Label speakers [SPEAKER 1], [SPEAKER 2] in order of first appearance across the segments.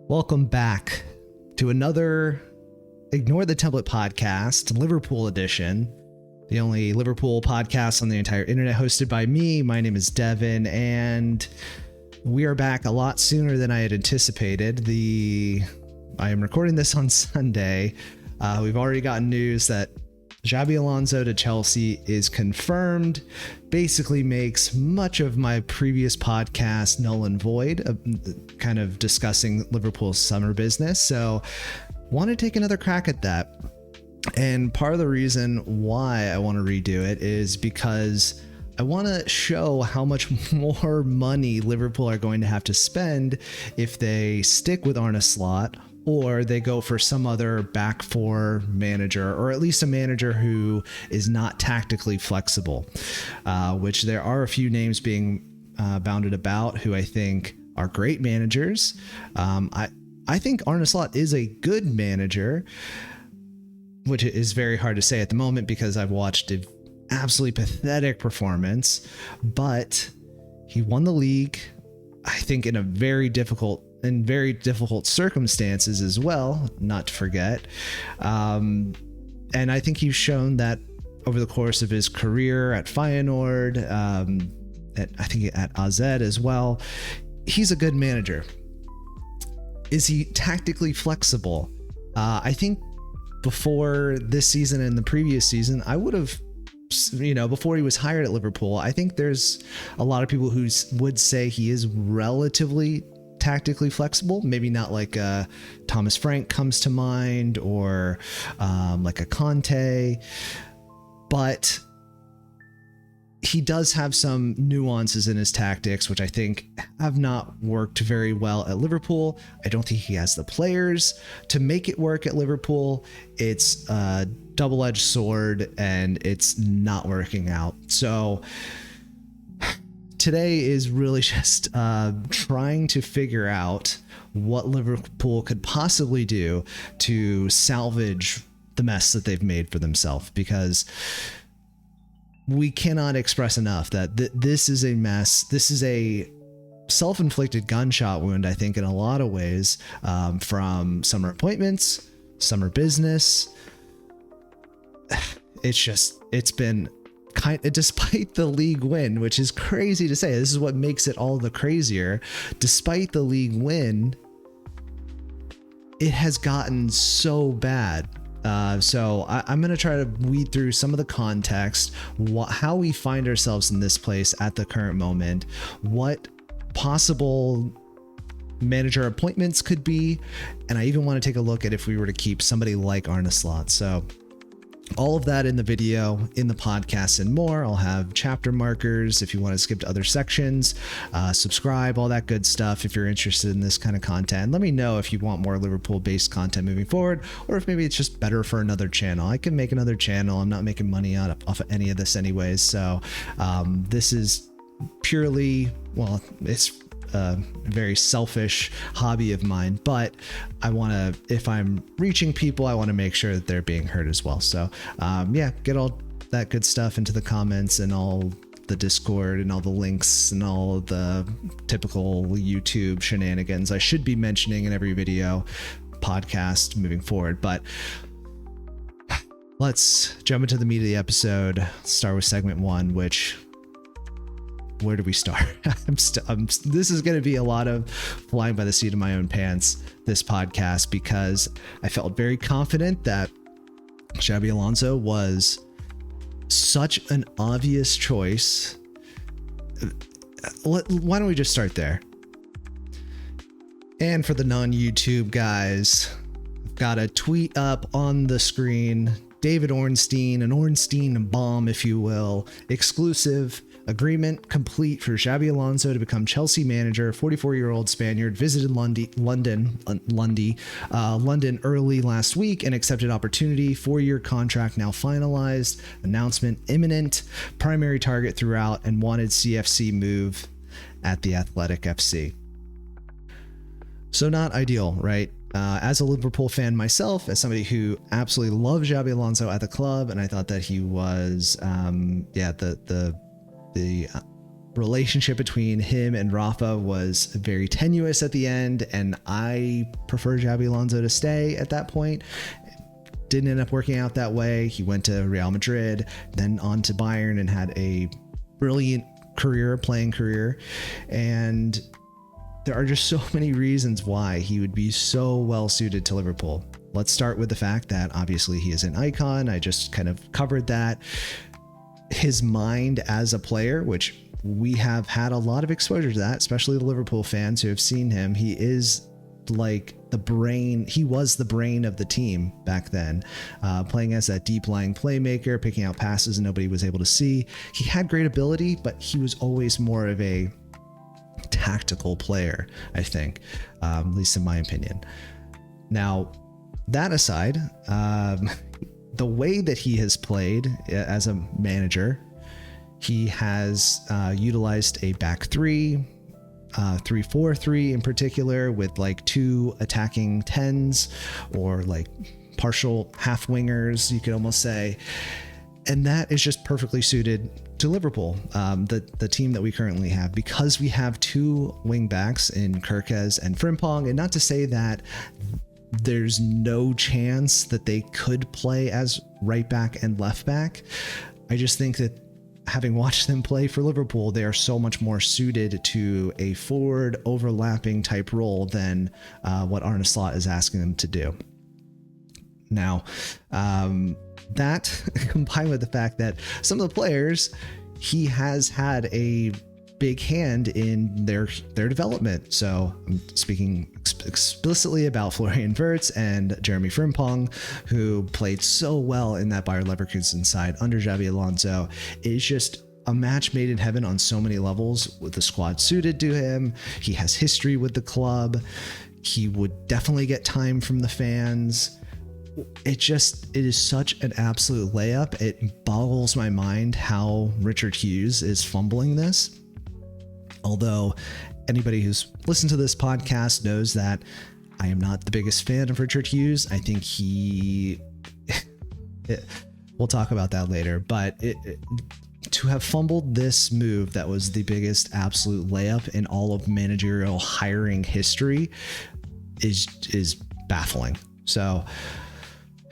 [SPEAKER 1] Welcome back to another Ignore the Template podcast, Liverpool edition, the only Liverpool podcast on the entire internet, hosted by me. My name is Devin, and we are back a lot sooner than I had anticipated. I am recording this on Sunday. We've already gotten news that Xabi Alonso to Chelsea is confirmed. Basically makes much of my previous podcast null and void, kind of discussing Liverpool's summer business. So want to take another crack at that. And part of the reason why I want to redo it is because I want to show how much more money Liverpool are going to have to spend if they stick with Arne Slot, or they go for some other back four manager, or at least a manager who is not tactically flexible, which there are a few names being bounded about who I think are great managers. I think Arne Slot is a good manager, which is very hard to say at the moment because I've watched an absolutely pathetic performance, but he won the league, I think, in very difficult circumstances as well, not to forget. And I think he's shown that over the course of his career at Feyenoord, I think at AZ as well, he's a good manager. Is he tactically flexible? I think before this season and the previous season, I would have, before he was hired at Liverpool, I think there's a lot of people who would say he is relatively tactically flexible. Maybe not like Thomas Frank comes to mind, or like a Conte, but he does have some nuances in his tactics, which I think have not worked very well at Liverpool. I don't think he has the players to make it work at Liverpool. It's a double-edged sword, and it's not working out. So today is really just trying to figure out what Liverpool could possibly do to salvage the mess that they've made for themselves, because we cannot express enough that this is a mess. This is a self-inflicted gunshot wound, I think, in a lot of ways, from summer appointments, summer business. It's been despite the league win, which is crazy to say. This is what makes it all the crazier. Despite the league win, it has gotten so bad. So I'm going to try to weed through some of the context, how we find ourselves in this place at the current moment, what possible manager appointments could be, and I even want to take a look at if we were to keep somebody like Arne Slot. So all of that in the video, in the podcast, and more. I'll have chapter markers if you want to skip to other sections. Subscribe, all that good stuff if you're interested in this kind of content. Let me know if you want more Liverpool-based content moving forward, or if maybe it's just better for another channel. I can make another channel. I'm not making money off of any of this anyways. So this is purely, well, it's a very selfish hobby of mine, but I want to, if I'm reaching people, I want to make sure that they're being heard as well. So get all that good stuff into the comments and all the Discord and all the links and all the typical YouTube shenanigans I should be mentioning in every video podcast moving forward. But let's jump into the meat of the episode. Start with segment one, which, where do we start? This is going to be a lot of flying by the seat of my own pants, this podcast, because I felt very confident that Xabi Alonso was such an obvious choice. Why don't we just start there? And for the non-YouTube guys, I've got a tweet up on the screen. David Ornstein, an Ornstein bomb, if you will, exclusive. Agreement complete for Xabi Alonso to become Chelsea manager. 44-year-old Spaniard visited London early last week and accepted opportunity. 4-year contract now finalized. Announcement imminent. Primary target throughout and wanted CFC move at the Athletic FC. So not ideal, right? As a Liverpool fan myself, as somebody who absolutely loved Xabi Alonso at the club, and I thought that he was, the relationship between him and Rafa was very tenuous at the end, and I prefer Xabi Alonso to stay at that point. Didn't end up working out that way. He went to Real Madrid, then on to Bayern, and had a brilliant playing career. And there are just so many reasons why he would be so well suited to Liverpool. Let's start with the fact that obviously he is an icon. I just kind of covered that. His mind as a player, which we have had a lot of exposure to that, especially the Liverpool fans who have seen him. He is like the brain. He was the brain of the team back then, playing as that deep lying playmaker, picking out passes and nobody was able to see. He had great ability, but he was always more of a tactical player, I think, at least in my opinion. Now, that aside, the way that he has played as a manager, he has utilized a back three, 3-4-3 in particular, with like 2 attacking 10s, or like partial half wingers, you could almost say. And that is just perfectly suited to Liverpool, the team that we currently have, because we have 2 wing backs in Kirkez and Frimpong. And not to say that there's no chance that they could play as right back and left back. I just think that having watched them play for Liverpool, they are so much more suited to a forward overlapping type role than what Arne Slot is asking them to do. Now, that combined with the fact that some of the players, he has had a big hand in their development. So I'm speaking explicitly about Florian Wirtz and Jeremy Frimpong, who played so well in that Bayer Leverkusen side under Xabi Alonso. It's just a match made in heaven on so many levels, with the squad suited to him. He has history with the club. He would definitely get time from the fans. It is such an absolute layup. It boggles my mind how Richard Hughes is fumbling this. Although anybody who's listened to this podcast knows that I am not the biggest fan of Richard Hughes. I think we'll talk about that later, but to have fumbled this move that was the biggest absolute layup in all of managerial hiring history is baffling. So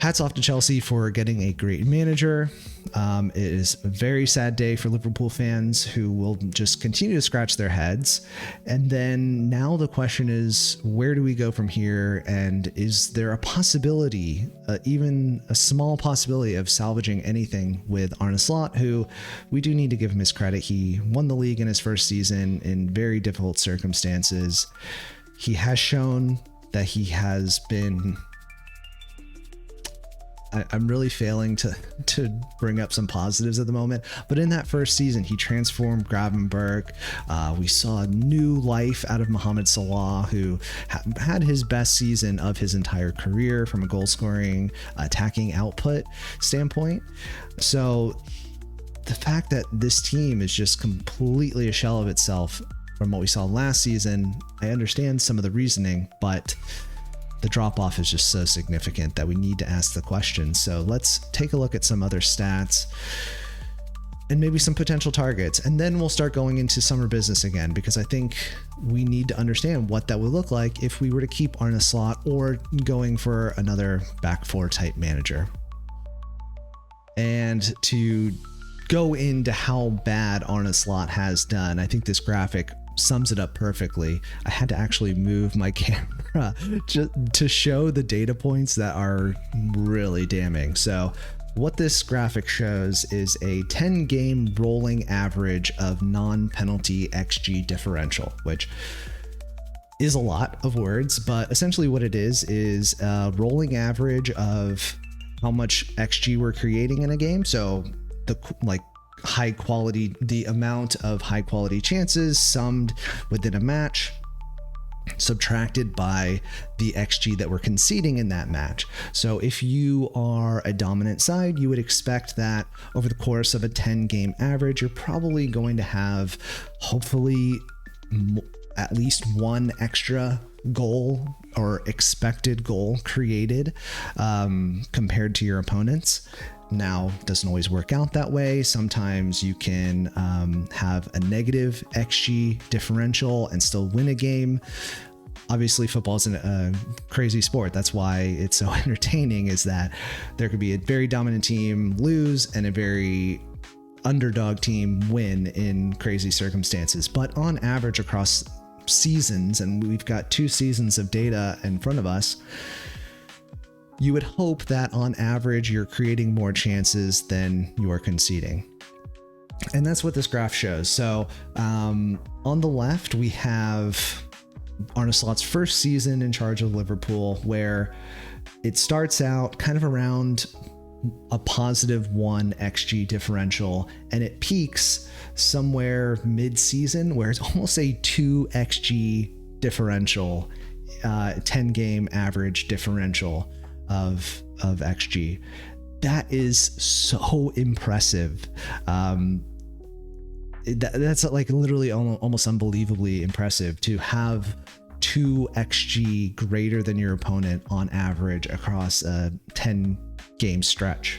[SPEAKER 1] hats off to Chelsea for getting a great manager. It is a very sad day for Liverpool fans who will just continue to scratch their heads. And then now the question is, where do we go from here? And is there a possibility, even a small possibility, of salvaging anything with Arne Slot, who we do need to give him his credit. He won the league in his first season in very difficult circumstances. He has shown that he has been... I'm really failing to bring up some positives at the moment, but in that first season, he transformed Gravenberch. We saw new life out of Mohamed Salah, who had his best season of his entire career from a goal scoring, attacking output standpoint. So the fact that this team is just completely a shell of itself from what we saw last season, I understand some of the reasoning, but the drop-off is just so significant that we need to ask the question. So let's take a look at some other stats and maybe some potential targets, and then we'll start going into summer business again, because I think we need to understand what that would look like if we were to keep Arne Slot or going for another back four type manager. And to go into how bad Arne Slot has done, I think this graphic sums it up perfectly. I had to actually move my camera to show the data points that are really damning. So what this graphic shows is a 10-game rolling average of non-penalty XG differential, which is a lot of words, but essentially what it is a rolling average of how much XG we're creating in a game. So the high quality, the amount of high quality chances summed within a match, subtracted by the XG that we're conceding in that match. So if you are a dominant side, you would expect that over the course of a 10-game average, you're probably going to have hopefully at least one extra goal or expected goal created compared to your opponents. Now, it doesn't always work out that way. Sometimes you can have a negative XG differential and still win a game. Obviously, football is a crazy sport. That's why it's so entertaining, is that there could be a very dominant team lose and a very underdog team win in crazy circumstances. But on average across seasons, and we've got 2 seasons of data in front of us, you would hope that on average you're creating more chances than you're conceding. And that's what this graph shows. So on the left, we have Arne Slot's first season in charge of Liverpool, where it starts out kind of around a +1 XG differential, and it peaks somewhere mid-season where it's almost a 2 XG differential, 10 game average differential of XG. That is so impressive. That's like literally almost unbelievably impressive to have 2 XG greater than your opponent on average across a 10 game stretch.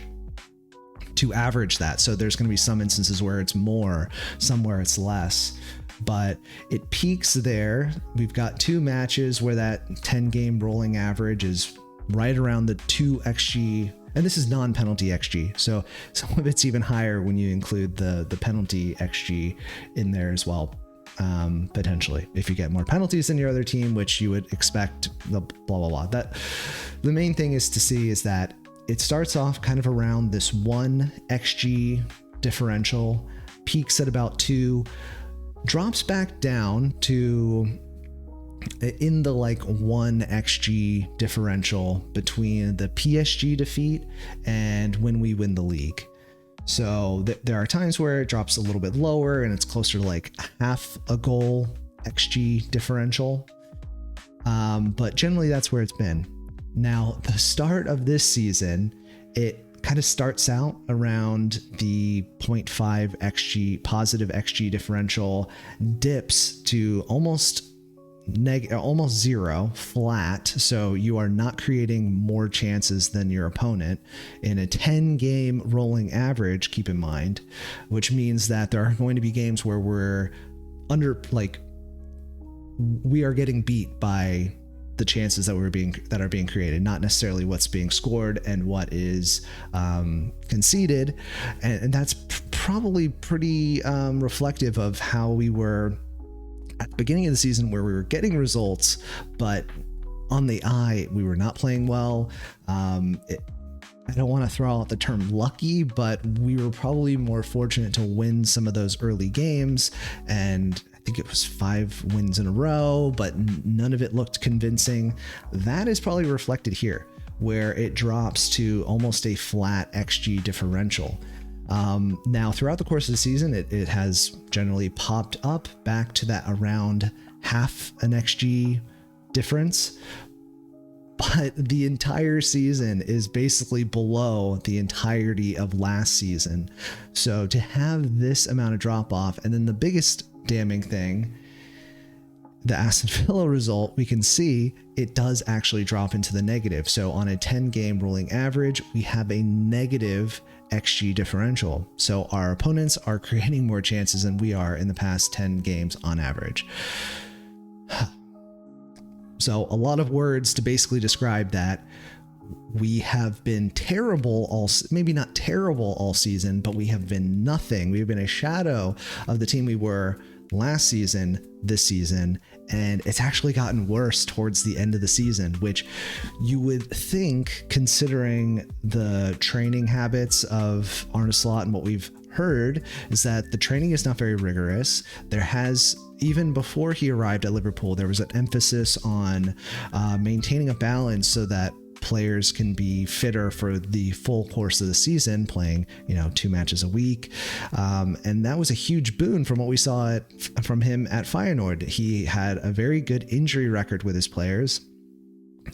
[SPEAKER 1] To average that. So there's going to be some instances where it's more, some where it's less, but it peaks there. We've got 2 matches where that 10 game rolling average is right around the 2 XG, and this is non-penalty XG. So some of it's even higher when you include the penalty XG in there as well. Potentially, if you get more penalties than your other team, which you would expect, blah, blah, blah. That the main thing is to see is that it starts off kind of around this 1 XG differential, peaks at about 2, drops back down to in the like 1 XG differential between the PSG defeat and when we win the league. So there are times where it drops a little bit lower and it's closer to like half a goal XG differential. But generally that's where it's been. Now, the start of this season, it kind of starts out around the 0.5 XG, positive XG differential, dips to almost 0, flat. So you are not creating more chances than your opponent in a 10 game rolling average, keep in mind, which means that there are going to be games where we are getting beat by the chances that are being created, not necessarily what's being scored and what is conceded. And that's probably pretty reflective of how we were at the beginning of the season, where we were getting results, but on the eye, we were not playing well. I don't want to throw out the term lucky, but we were probably more fortunate to win some of those early games. And I think it was 5 wins in a row, but none of it looked convincing. That is probably reflected here, where it drops to almost a flat XG differential. Now, throughout the course of the season, it has generally popped up back to that around half an XG difference, but the entire season is basically below the entirety of last season. So to have this amount of drop off, and then the biggest damning thing, the Aston Villa result, we can see it does actually drop into the negative. So on a 10 game rolling average, we have a negative XG differential. So our opponents are creating more chances than we are in the past 10 games on average. So a lot of words to basically describe that. We have been terrible maybe not terrible all season, but we have been nothing. We've been a shadow of the team we were last season, this season, and it's actually gotten worse towards the end of the season, which you would think, considering the training habits of Arne Slot and what we've heard, is that the training is not very rigorous. There has, even before he arrived at Liverpool, there was an emphasis on maintaining a balance so that players can be fitter for the full course of the season, playing 2 matches a week, and that was a huge boon from what we saw from him at Feyenoord. He had a very good injury record with his players,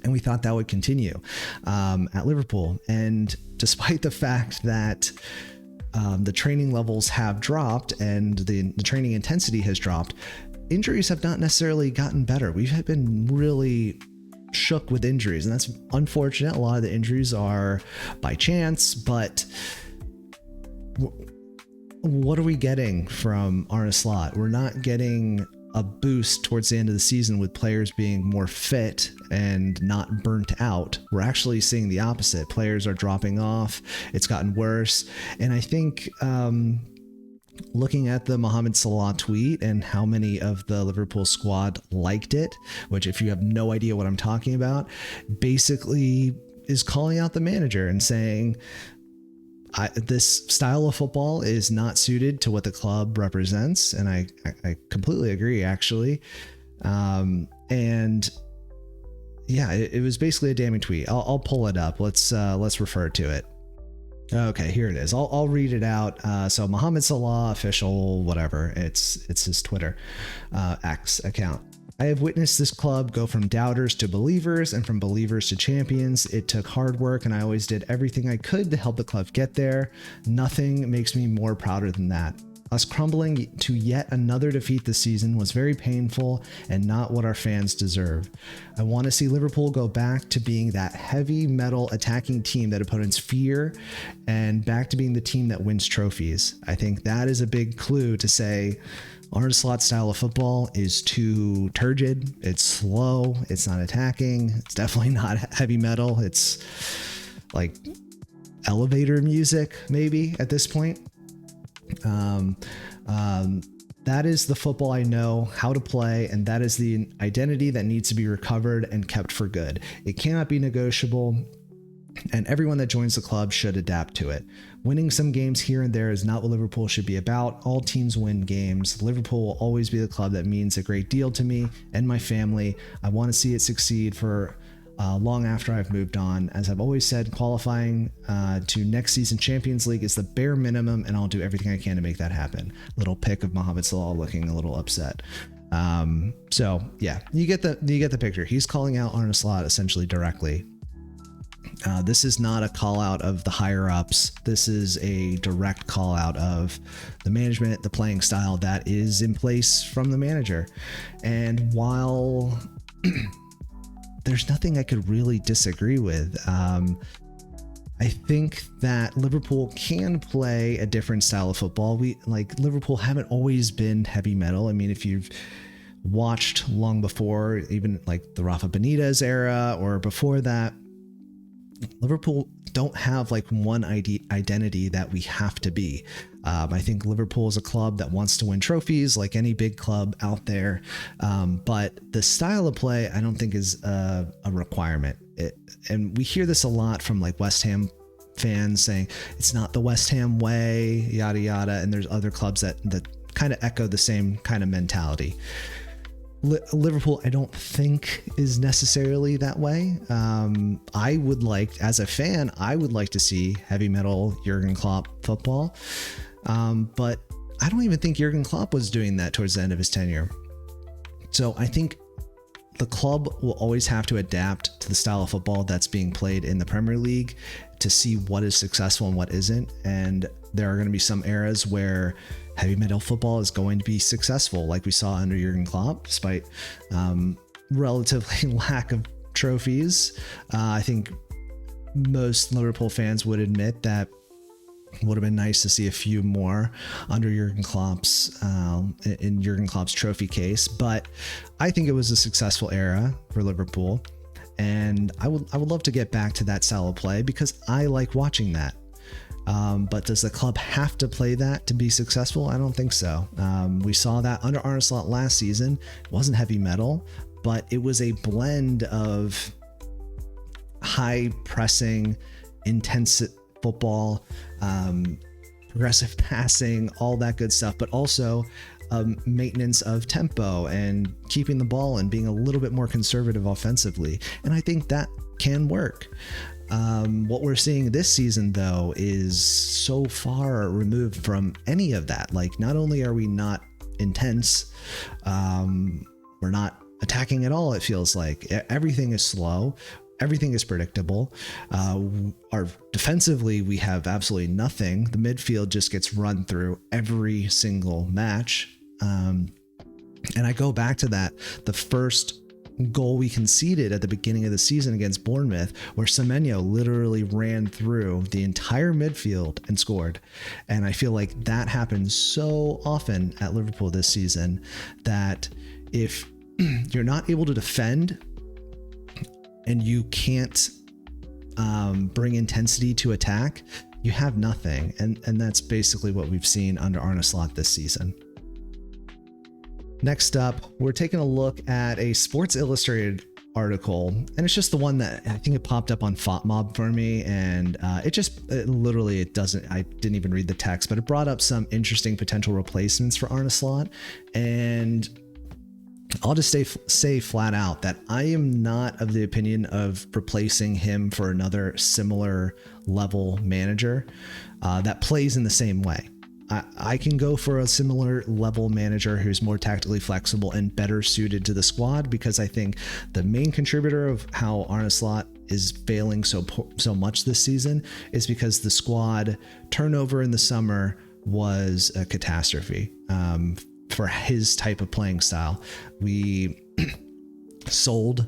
[SPEAKER 1] and we thought that would continue at Liverpool. And despite the fact that the training levels have dropped and the training intensity has dropped, injuries have not necessarily gotten better. We've been really shook with injuries, and that's unfortunate. A lot of the injuries are by chance, but what are we getting from Arne Slot? We're not getting a boost towards the end of the season with players being more fit and not burnt out. We're actually seeing the opposite. Players are dropping off. It's gotten worse. And I think looking at the Mohamed Salah tweet and how many of the Liverpool squad liked it, which if you have no idea what I'm talking about, basically is calling out the manager and saying, this style of football is not suited to what the club represents. And I completely agree, actually. And yeah, it was basically a damning tweet. I'll pull it up. Let's refer to it. Okay, here it is. I'll read it out. So Mohamed Salah, official, whatever. It's his Twitter X account. I have witnessed this club go from doubters to believers and from believers to champions. It took hard work, and I always did everything I could to help the club get there. Nothing makes me more prouder than that. Us crumbling to yet another defeat this season was very painful and not what our fans deserve. I want to see Liverpool go back to being that heavy metal attacking team that opponents fear and back to being the team that wins trophies. I think that is a big clue to say Arne Slot's style of football is too turgid. It's slow. It's not attacking. It's definitely not heavy metal. It's like elevator music, maybe at this point. That is the football I know how to play, and that is the identity that needs to be recovered and kept for good. It cannot be negotiable, and everyone that joins the club should adapt to it. Winning some games here and there is not what Liverpool should be about. All teams win games. Liverpool will always be the club that means a great deal to me and my family. I want to see it succeed for long after I've moved on. As I've always said, qualifying to next season Champions League is the bare minimum, and I'll do everything I can to make that happen. Little pic of Mohamed Salah looking a little upset. So yeah, you get the picture. He's calling out Arne Slot essentially directly. This is not a call out of the higher ups. This is a direct call out of the management, the playing style that is in place from the manager. And while there's nothing I could really disagree with, I think that Liverpool can play a different style of football. Liverpool haven't always been heavy metal. I mean, if you've watched long before, even like the Rafa Benitez era or before that, Liverpool don't have like one identity that we have to be. I think Liverpool is a club that wants to win trophies like any big club out there. But the style of play, I don't think is a requirement. And we hear this a lot from like West Ham fans saying it's not the West Ham way, yada, yada. And there's other clubs that kind of echo the same kind of mentality. Liverpool, I don't think is necessarily that way. I would like, as a fan, I would like to see heavy metal Jurgen Klopp football. But I don't even think Jurgen Klopp was doing that towards the end of his tenure. So I think the club will always have to adapt to the style of football that's being played in the Premier League to see what is successful and what isn't. And there are going to be some eras where heavy metal football is going to be successful, like we saw under Jurgen Klopp, despite relatively lack of trophies. I think most Liverpool fans would admit that would have been nice to see a few more under Jurgen Klopp's in Jurgen Klopp's trophy case, but I think it was a successful era for Liverpool, and I would love to get back to that style of play because I like watching that. But does the club have to play that to be successful? I don't think so. We saw that under Arne Slot last season. It wasn't heavy metal, but it was a blend of high pressing, intense football, progressive passing, all that good stuff, but also maintenance of tempo and keeping the ball and being a little bit more conservative offensively. And I think that can work. What we're seeing this season, though, is so far removed from any of that. Like, not only are we not intense, we're not attacking at all. It feels like everything is slow. Everything is predictable. Our defensively, we have absolutely nothing. The midfield just gets run through every single match. And I go back to that, the first goal we conceded at the beginning of the season against Bournemouth, where Semenyo literally ran through the entire midfield and scored. And I feel like that happens so often at Liverpool this season, that if you're not able to defend and you can't bring intensity to attack, you have nothing. And that's basically what we've seen under Arne Slot this season. Next up, we're taking a look at a Sports Illustrated article, and it's just the one that I think it popped up on FOTMob for me, and I didn't even read the text, but it brought up some interesting potential replacements for Arne Slot. And I'll just say flat out that I am not of the opinion of replacing him for another similar level manager that plays in the same way. I can go for a similar level manager who's more tactically flexible and better suited to the squad, because I think the main contributor of how Arne Slot is failing so much this season is because the squad turnover in the summer was a catastrophe for his type of playing style. We sold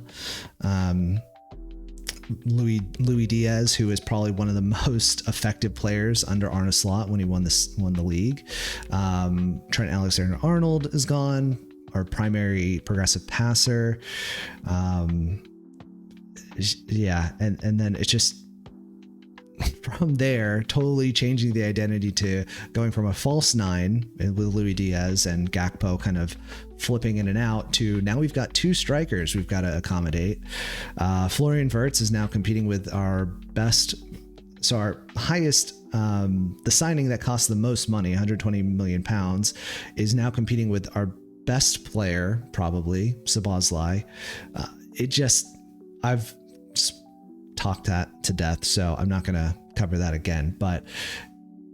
[SPEAKER 1] Louis Diaz, who is probably one of the most effective players under Arne Slot when he won the league. Trent Alexander-Arnold is gone, our primary progressive passer. And then it's just from there, totally changing the identity to going from a false nine with Louis Diaz and Gakpo kind of flipping in and out to now we've got two strikers we've got to accommodate. Florian Wirtz is now competing with our highest, the signing that cost the most money, 120 million pounds, is now competing with our best player, probably Szoboszlai. I've talked that to death, so I'm not going to cover that again, but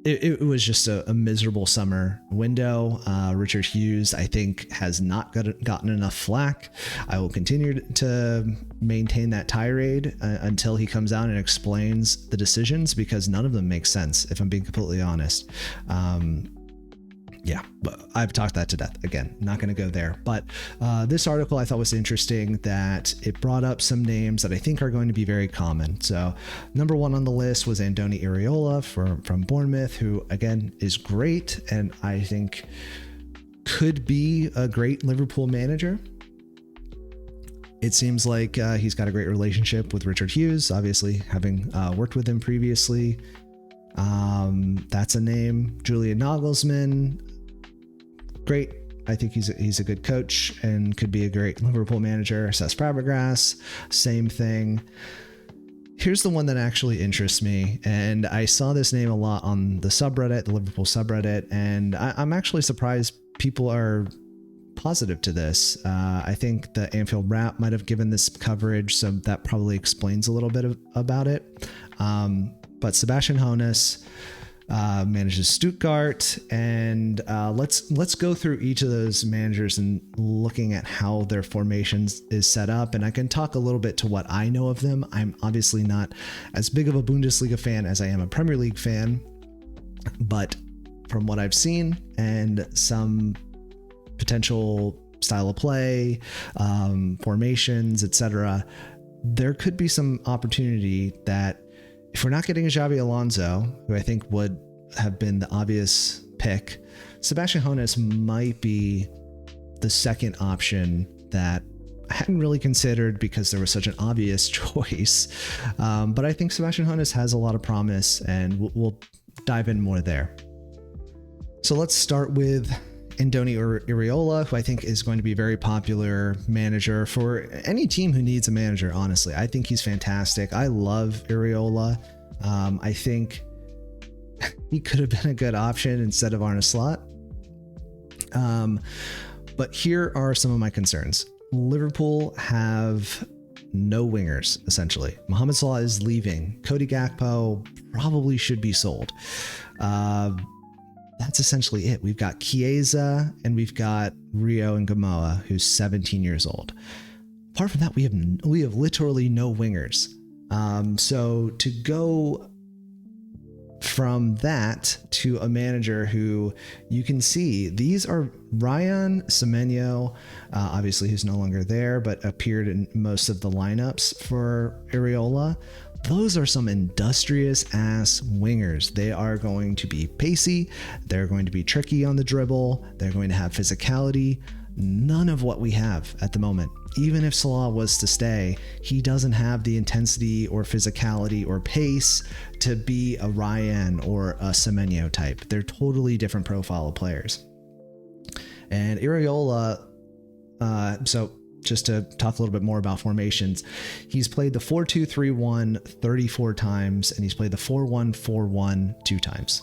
[SPEAKER 1] it was just a miserable summer window. Richard Hughes, I think, has not gotten enough flack. I will continue to maintain that tirade until he comes out and explains the decisions, because none of them make sense, if I'm being completely honest. But I've talked that to death. Again, not going to go there. But this article I thought was interesting, that it brought up some names that I think are going to be very common. So number one on the list was Andoni Iraola from Bournemouth, who again is great and I think could be a great Liverpool manager. It seems like he's got a great relationship with Richard Hughes, obviously having worked with him previously. That's a name. Julian Nagelsmann, great. I think he's a good coach and could be a great Liverpool manager. Cesc Fabregas, same thing. Here's the one that actually interests me, and I saw this name a lot on the subreddit, the Liverpool subreddit, and I'm actually surprised people are positive to this. I think the Anfield Wrap might have given this coverage, so that probably explains a little bit about it. But Sebastian Hoeneß manages Stuttgart, and let's go through each of those managers and looking at how their formations is set up. And I can talk a little bit to what I know of them. I'm obviously not as big of a Bundesliga fan as I am a Premier League fan, but from what I've seen and some potential style of play, formations, etc., there could be some opportunity that, if we're not getting a Xabi Alonso, who I think would have been the obvious pick, Sebastian Hoeneß might be the second option that I hadn't really considered because there was such an obvious choice. But I think Sebastian Hoeneß has a lot of promise, and we'll dive in more there. So let's start with Andoni Iraola, who I think is going to be a very popular manager for any team who needs a manager, honestly. I think he's fantastic. I love Iraola. I think he could have been a good option instead of Arne Slot. But here are some of my concerns. Liverpool have no wingers, essentially. Mohamed Salah is leaving. Cody Gakpo probably should be sold. That's essentially it. We've got Chiesa and we've got Rio and Gamoa, who's 17 years old. Apart from that, we have literally no wingers. So to go from that to a manager who you can see these are Ryan Semenyo, obviously who's no longer there, but appeared in most of the lineups for Areola. Those are some industrious ass wingers. They are going to be pacey. They're going to be tricky on the dribble. They're going to have physicality. None of what we have at the moment. Even if Salah was to stay, he doesn't have the intensity or physicality or pace to be a Ryan or a Semenyo type. They're totally different profile of players. And Areola, so just to talk a little bit more about formations, he's played the 4-2-3-1 34 times, and he's played the 4-1-4-1 2 times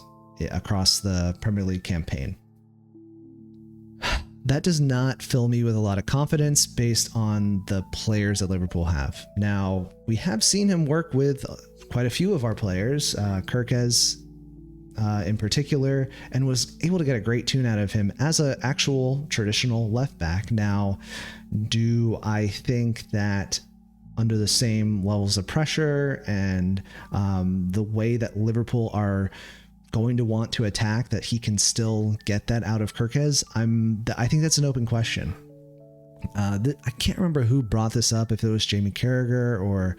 [SPEAKER 1] across the Premier League campaign. That does not fill me with a lot of confidence based on the players that Liverpool have. Now, we have seen him work with quite a few of our players, Kirkez in particular, and was able to get a great tune out of him as an actual traditional left back. Now, do I think that under the same levels of pressure and the way that Liverpool are going to want to attack, that he can still get that out of Kirkez? I think that's an open question. I can't remember who brought this up, if it was Jamie Carragher or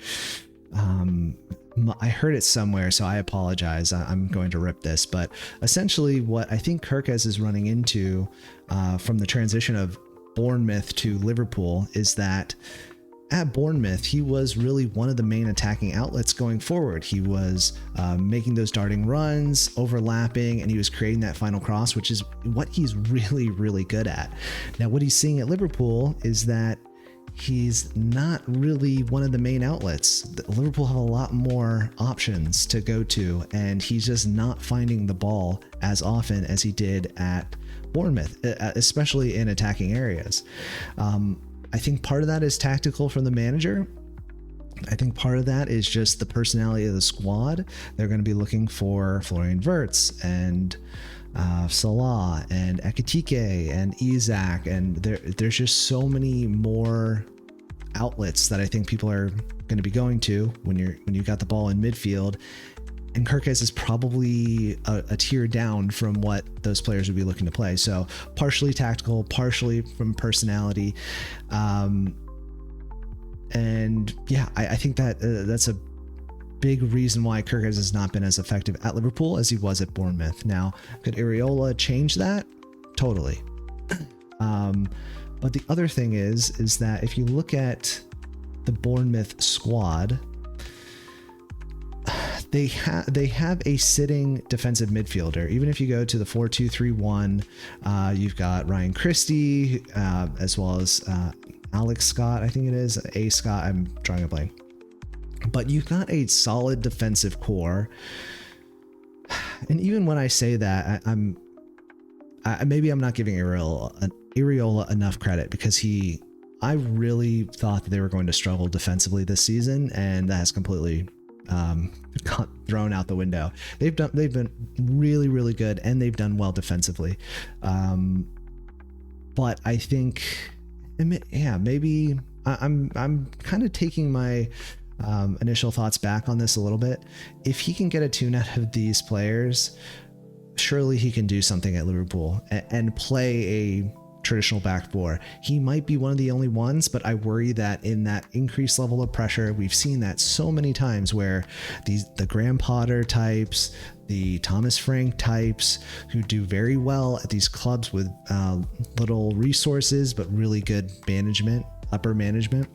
[SPEAKER 1] I heard it somewhere, so I apologize. I'm going to rip this, but essentially what I think Kirkez is running into from the transition of Bournemouth to Liverpool is that at Bournemouth, he was really one of the main attacking outlets going forward. He was making those darting runs, overlapping, and he was creating that final cross, which is what he's really, really good at. Now, what he's seeing at Liverpool is that he's not really one of the main outlets. Liverpool have a lot more options to go to, and he's just not finding the ball as often as he did at Bournemouth, especially in attacking areas. I think part of that is tactical from the manager. I think part of that is just the personality of the squad. They're going to be looking for Florian Wirtz and Salah and Ekitike and Isak, and there's just so many more outlets that I think people are going to be going to when you got the ball in midfield. And Kirkez is probably a tier down from what those players would be looking to play. So partially tactical, partially from personality. And yeah, I think that that's a big reason why Kirkez has not been as effective at Liverpool as he was at Bournemouth. Now, could Areola change that? Totally. But the other thing is that if you look at the Bournemouth squad, they have a sitting defensive midfielder. Even if you go to the 4-2-3-1, you've got Ryan Christie, as well as Alex Scott, I think it is. A Scott, I'm drawing a blank. But you've got a solid defensive core. And even when I say that, maybe I'm not giving Areola enough credit, because I really thought that they were going to struggle defensively this season, and that has completely got thrown out the window. They've been really, really good, and they've done well defensively. But I think, yeah, maybe I'm kind of taking my initial thoughts back on this a little bit. If he can get a tune out of these players, surely he can do something at Liverpool and play a traditional back four. He might be one of the only ones, but I worry that in that increased level of pressure, we've seen that so many times where the Graham Potter types, the Thomas Frank types, who do very well at these clubs with little resources but really good management, upper management,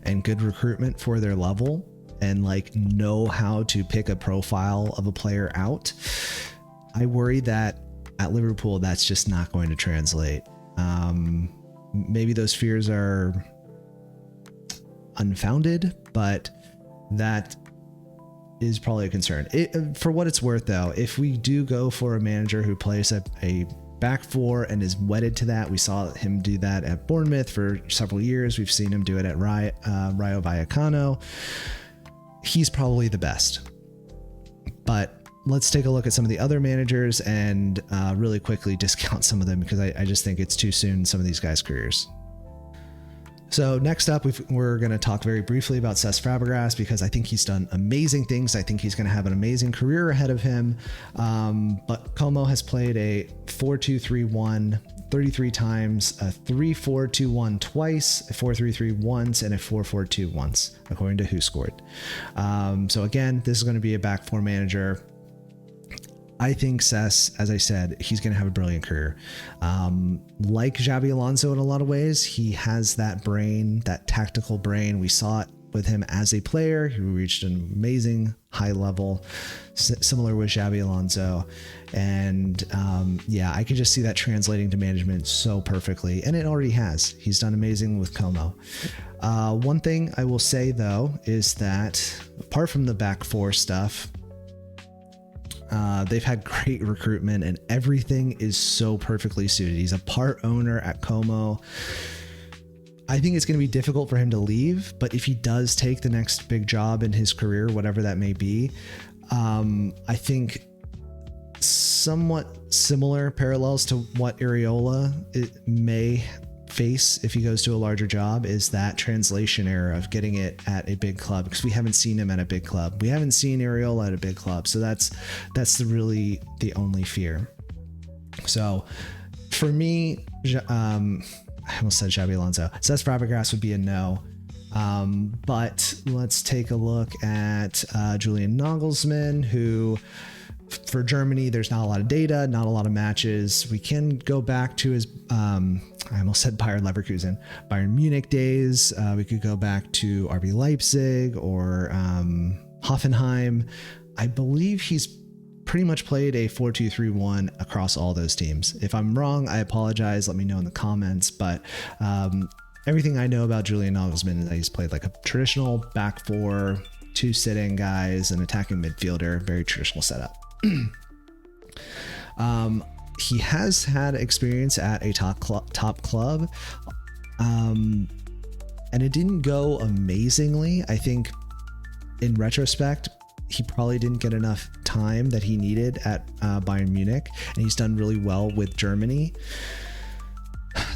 [SPEAKER 1] and good recruitment for their level, and know how to pick a profile of a player out. I worry that at Liverpool, that's just not going to translate. Maybe those fears are unfounded, but that is probably a concern. For what it's worth, though, if we do go for a manager who plays a back four and is wedded to that, we saw him do that at Bournemouth for several years. We've seen him do it at Rayo Vallecano. He's probably the best. But let's take a look at some of the other managers and really quickly discount some of them, because I just think it's too soon in some of these guys' careers. So next up, we're going to talk very briefly about Cesc Fabregas, because I think he's done amazing things. I think he's going to have an amazing career ahead of him. But Como has played a 4-2-3-1 33 times, a 3-4-2-1 twice, a 4-3-3 once, and a 4-4-2 once, according to Who Scored. So again, this is going to be a back four manager. I think Cesc, as I said, he's going to have a brilliant career. Like Xabi Alonso in a lot of ways, he has that brain, that tactical brain. We saw it with him as a player. He reached an amazing high level, similar with Xabi Alonso. And yeah, I could just see that translating to management so perfectly. And it already has. He's done amazing with Como. One thing I will say, though, is that apart from the back four stuff, they've had great recruitment and everything is so perfectly suited. He's a part owner at Como. I think it's going to be difficult for him to leave, but if he does take the next big job in his career, whatever that may be, I think somewhat similar parallels to what Areola may face if he goes to a larger job is that translation error of getting it at a big club, because we haven't seen him at a big club. We haven't seen Areola at a big club. So that's really the only fear. So for me, I almost said Xabi Alonso. Cesc Fabregas would be a no. But let's take a look at Julian Nagelsmann, who for Germany, there's not a lot of data, not a lot of matches. We can go back to his, I almost said Bayern Munich days. We could go back to RB Leipzig or Hoffenheim. I believe he's pretty much played a 4-2-3-1 across all those teams. If I'm wrong, I apologize. Let me know in the comments. But everything I know about Julian Nagelsmann is that he's played like a traditional back four, two sitting guys, an attacking midfielder, very traditional setup. He has had experience at a top club, and it didn't go amazingly. I think in retrospect, he probably didn't get enough time that he needed at Bayern Munich, and he's done really well with Germany.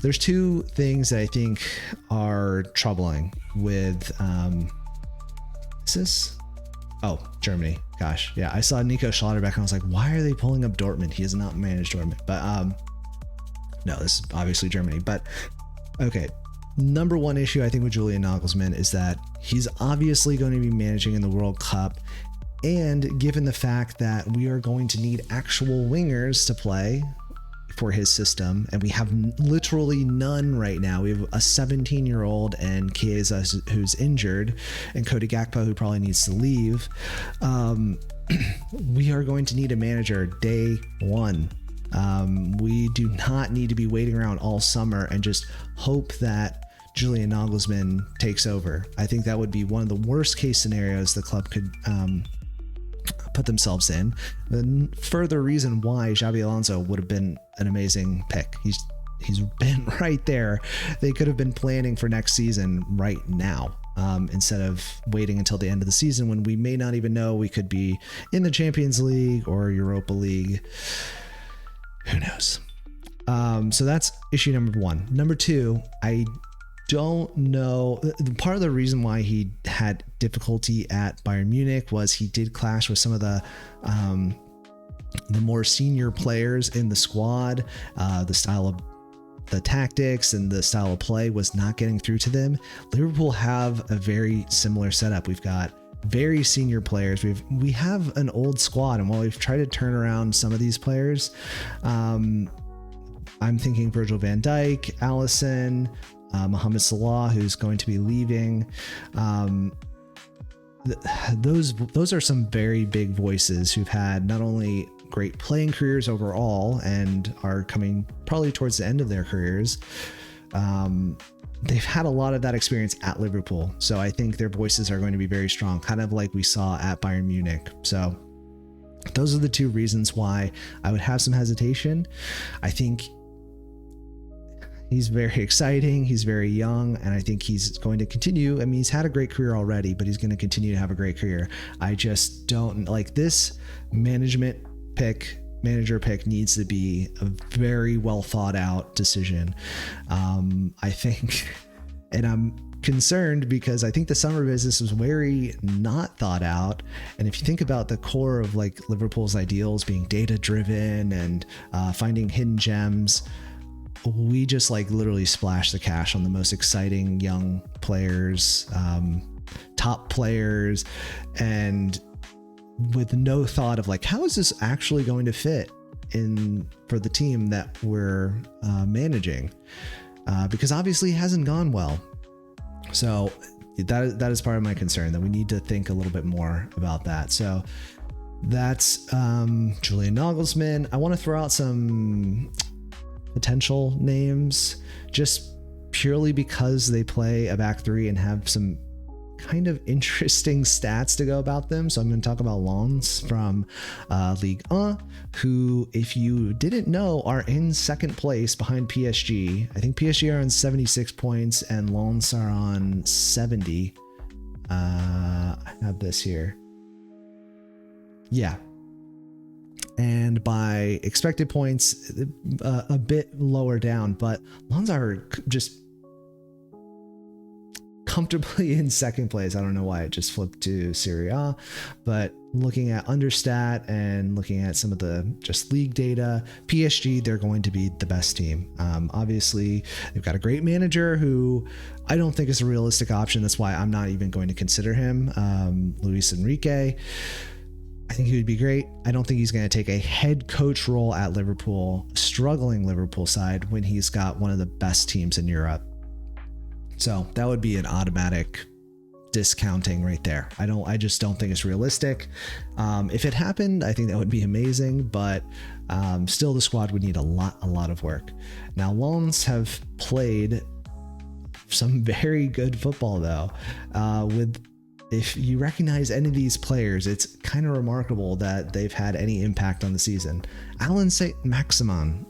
[SPEAKER 1] There's two things that I think are troubling with Germany. Gosh, yeah, I saw Nico Schlotterbeck and I was like, why are they pulling up Dortmund? He has not managed Dortmund, but no, this is obviously Germany. But okay, number one issue I think with Julian Nagelsmann is that he's obviously going to be managing in the World Cup, and given the fact that we are going to need actual wingers to play for his system, and we have literally none right now. We have a 17-year-old and Chiesa who's injured, and Cody Gakpo who probably needs to leave. We are going to need a manager day one. We do not need to be waiting around all summer and just hope that Julian Nagelsmann takes over. I think that would be one of the worst case scenarios the club could put themselves in. The further reason why Xabi Alonso would have been an amazing pick. He's been right there. They could have been planning for next season right now, instead of waiting until the end of the season when we may not even know we could be in the Champions League or Europa League. Who knows? So that's issue number one. Number two, I don't know. Part of the reason why he had difficulty at Bayern Munich was he did clash with some of the more senior players in the squad. The style of the tactics and the style of play was not getting through to them. Liverpool have a very similar setup. We've got very senior players. We have an old squad, and while we've tried to turn around some of these players, I'm thinking Virgil van Dijk, Alisson, Mohamed Salah, who's going to be leaving. Those are some very big voices who've had not only great playing careers overall and are coming probably towards the end of their careers. They've had a lot of that experience at Liverpool. So I think their voices are going to be very strong, kind of like we saw at Bayern Munich. So those are the two reasons why I would have some hesitation. I think he's very exciting. He's very young, and I think he's going to continue. I mean, he's had a great career already, but he's going to continue to have a great career. I just don't like this manager pick needs to be a very well thought out decision. I think And I'm concerned because I think the summer business was very not thought out. And if you think about the core of like Liverpool's ideals being data driven and finding hidden gems, we just like literally splashed the cash on the most exciting young players, top players, and with no thought of like, how is this actually going to fit in for the team that we're managing? Because obviously it hasn't gone well. So that is part of my concern, that we need to think a little bit more about that. So that's Julian Nagelsmann. I want to throw out some potential names just purely because they play a back three and have some kind of interesting stats to go about them. So I'm going to talk about Lens from Ligue 1, who, if you didn't know, are in second place behind PSG. I think PSG are on 76 points and Lens are on 70. I have this here. Yeah. And by expected points, a bit lower down, but Lens are just comfortably in second place. I don't know why it just flipped to Serie A, but looking at understat and looking at some of the just league data, PSG, they're going to be the best team. Obviously, they've got a great manager who I don't think is a realistic option. That's why I'm not even going to consider him, Luis Enrique. I think he would be great. I don't think he's going to take a head coach role at Liverpool, struggling Liverpool side, when he's got one of the best teams in Europe. So that would be an automatic discounting right there. I just don't think it's realistic. If it happened, I think that would be amazing, but still the squad would need a lot of work. Now, Lens have played some very good football though. If you recognize any of these players, it's kind of remarkable that they've had any impact on the season. Alan Saint-Maximin,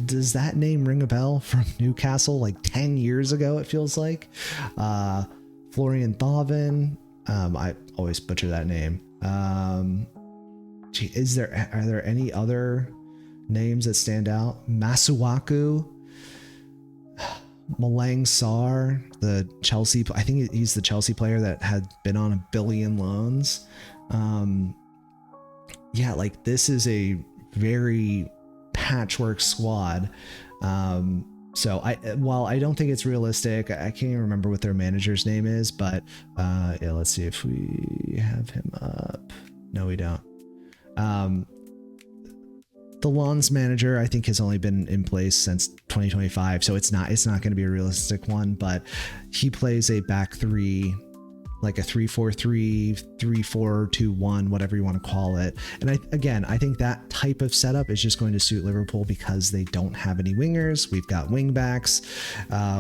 [SPEAKER 1] does that name ring a bell from Newcastle like 10 years ago, it feels like? Florian Thauvin, I always butcher that name. Are there any other names that stand out? Masuaku, Malang Sarr, the Chelsea, I think he's the Chelsea player that had been on 1 billion loans. Yeah, like this is a very patchwork squad. So while I don't think it's realistic, I can't even remember what their manager's name is, but yeah, let's see if we have him up. No, we don't. The Lens manager, I think, has only been in place since 2025, so it's not going to be a realistic one, but he plays a back three, like a 3-4-3, 3-4-2-1, whatever you want to call it. And I think that type of setup is just going to suit Liverpool because they don't have any wingers. We've got wing backs.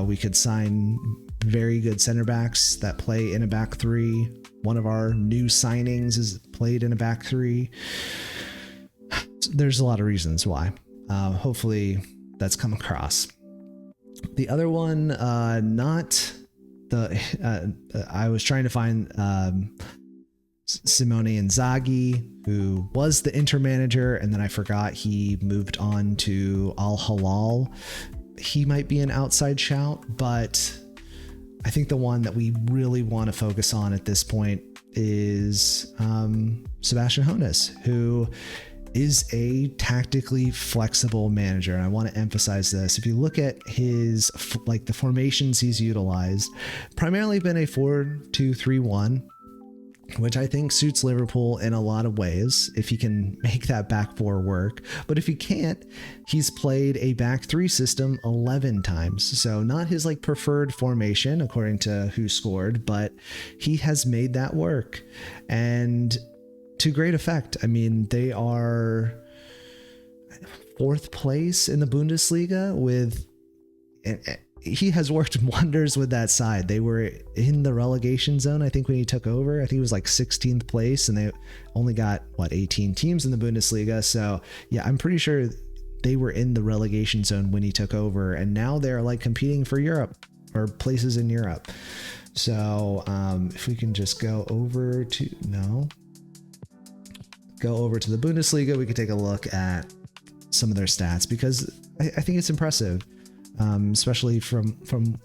[SPEAKER 1] We could sign very good center backs that play in a back three. One of our new signings is played in a back three. There's a lot of reasons why. Hopefully that's come across. The other one, not the, I was trying to find Simone Inzaghi, who was the Inter manager, and then I forgot he moved on to Al Hilal. He might be an outside shout, but I think the one that we really want to focus on at this point is Sebastian Hoeneß, who is a tactically flexible manager. And I want to emphasize this. If you look at his, like the formations he's utilized, primarily been a 4-2-3-1, which I think suits Liverpool in a lot of ways if he can make that back four work. But if he can't, he's played a back three system 11 times. So not his like preferred formation according to who scored, but he has made that work. And to great effect. I mean, they are 4th place in the Bundesliga with, he has worked wonders with that side. They were in the relegation zone, I think, when he took over. I think it was like 16th place, and they only got 18 teams in the Bundesliga. So yeah, I'm pretty sure they were in the relegation zone when he took over, and now they're like competing for Europe or places in Europe. So if we can just go over to the Bundesliga, we could take a look at some of their stats, because I think it's impressive. especially from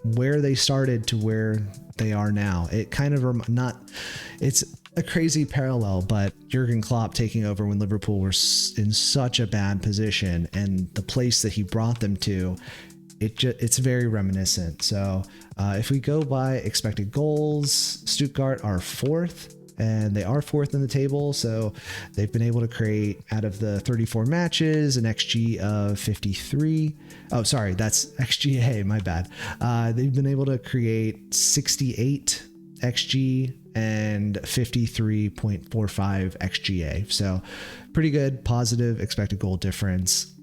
[SPEAKER 1] where they started to where they are now. It kind of it's a crazy parallel, but Jurgen Klopp taking over when Liverpool were in such a bad position, and the place that he brought them to, it's very reminiscent. So if we go by expected goals, Stuttgart are fourth, and they are fourth in the table. So they've been able to create, out of the 34 matches, an XG of 53. Oh, sorry, that's XGA, my bad. They've been able to create 68 XG and 53.45 XGA. So pretty good, positive expected goal difference.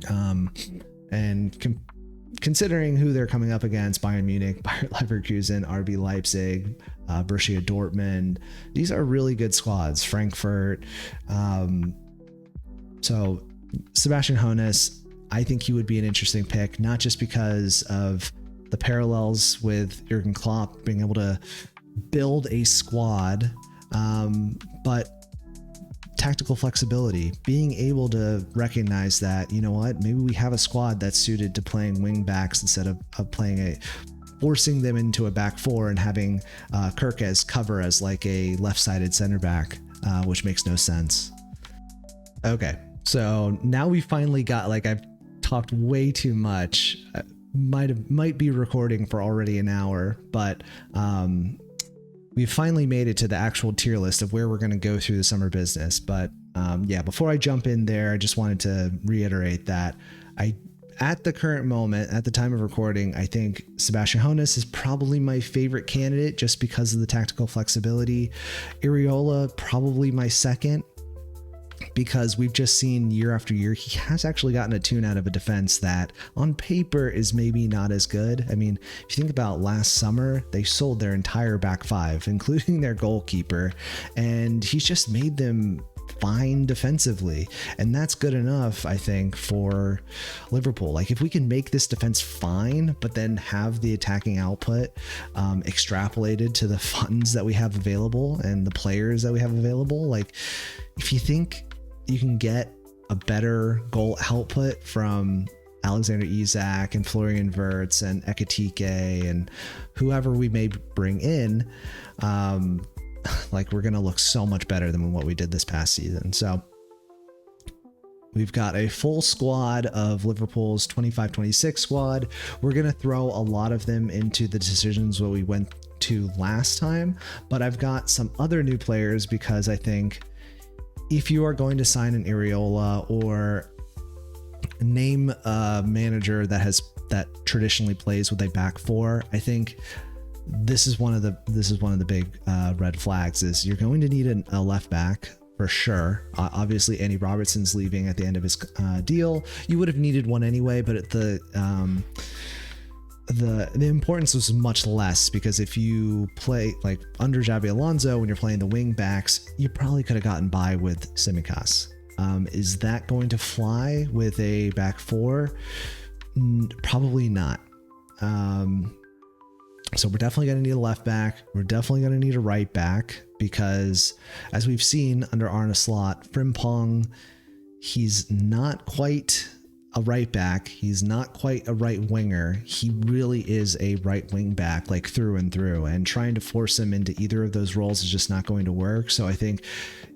[SPEAKER 1] And considering who they're coming up against, Bayern Munich, Bayer Leverkusen, RB Leipzig, Borussia Dortmund, these are really good squads. Frankfurt. So Sebastian Hoeneß, I think he would be an interesting pick, not just because of the parallels with Jurgen Klopp being able to build a squad, but tactical flexibility, being able to recognize that, you know what, maybe we have a squad that's suited to playing wing backs instead of forcing them into a back four and having Kirk as cover as like a left-sided center back, which makes no sense. Okay, so now we finally got, like, I've talked way too much. Might be recording for already an hour, but we've finally made it to the actual tier list of where we're going to go through the summer business. But before I jump in there, I just wanted to reiterate that at the current moment, at the time of recording, I think Sebastian Hoeneß is probably my favorite candidate just because of the tactical flexibility. Areola, probably my second, because we've just seen year after year, he has actually gotten a tune out of a defense that on paper is maybe not as good. I mean, if you think about last summer, they sold their entire back five, including their goalkeeper, and he's just made them fine defensively. And that's good enough, I think, for Liverpool. Like, if we can make this defense fine, but then have the attacking output extrapolated to the funds that we have available and the players that we have available, like, if you think you can get a better goal output from Alexander Isak and Florian Wirtz and Ekitike and whoever we may bring in, like, we're going to look so much better than what we did this past season. So we've got a full squad of Liverpool's 25-26 squad. We're going to throw a lot of them into the decisions what we went to last time, but I've got some other new players because I think if you are going to sign an Areola or name a manager that traditionally plays with a back four, I think this is one of the big red flags. Is you're going to need a left back for sure. Obviously, Andy Robertson's leaving at the end of his deal. You would have needed one anyway, but the importance was much less, because if you play like under Xabi Alonso, when you're playing the wing backs, you probably could have gotten by with Tsimikas. Is that going to fly with a back four? Probably not. So we're definitely going to need a left back. We're definitely going to need a right back, because as we've seen under Arne Slot, Frimpong, he's not quite a right back. He's not quite a right winger. He really is a right wing back, like through and through, and trying to force him into either of those roles is just not going to work. So I think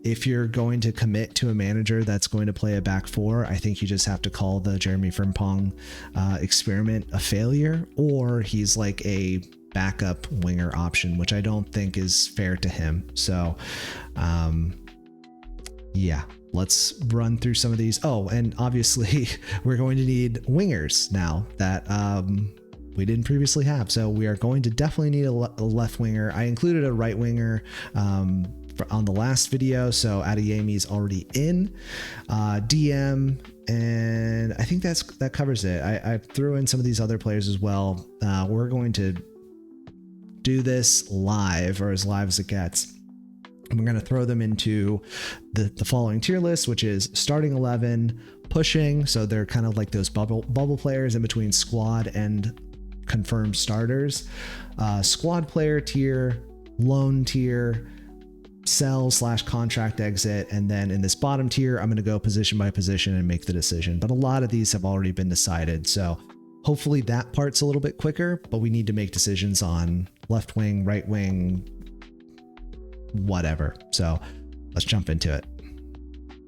[SPEAKER 1] if you're going to commit to a manager that's going to play a back four, I think you just have to call the Jeremy Frimpong experiment a failure, or he's like a backup winger option, which I don't think is fair to him. So let's run through some of these. Oh, and obviously we're going to need wingers now that we didn't previously have. So we are going to definitely need a left winger. I included a right winger on the last video, so Adeyemi's already in. DM, and I think that covers it. I threw in some of these other players as well. We're going to do this live, or as live as it gets. We're going to throw them into the following tier list, which is starting 11, pushing. So they're kind of like those bubble players in between squad and confirmed starters. Squad player tier, loan tier, sell/contract exit. And then in this bottom tier, I'm going to go position by position and make the decision. But a lot of these have already been decided. So hopefully that part's a little bit quicker, but we need to make decisions on left wing, right wing, whatever. So let's jump into it.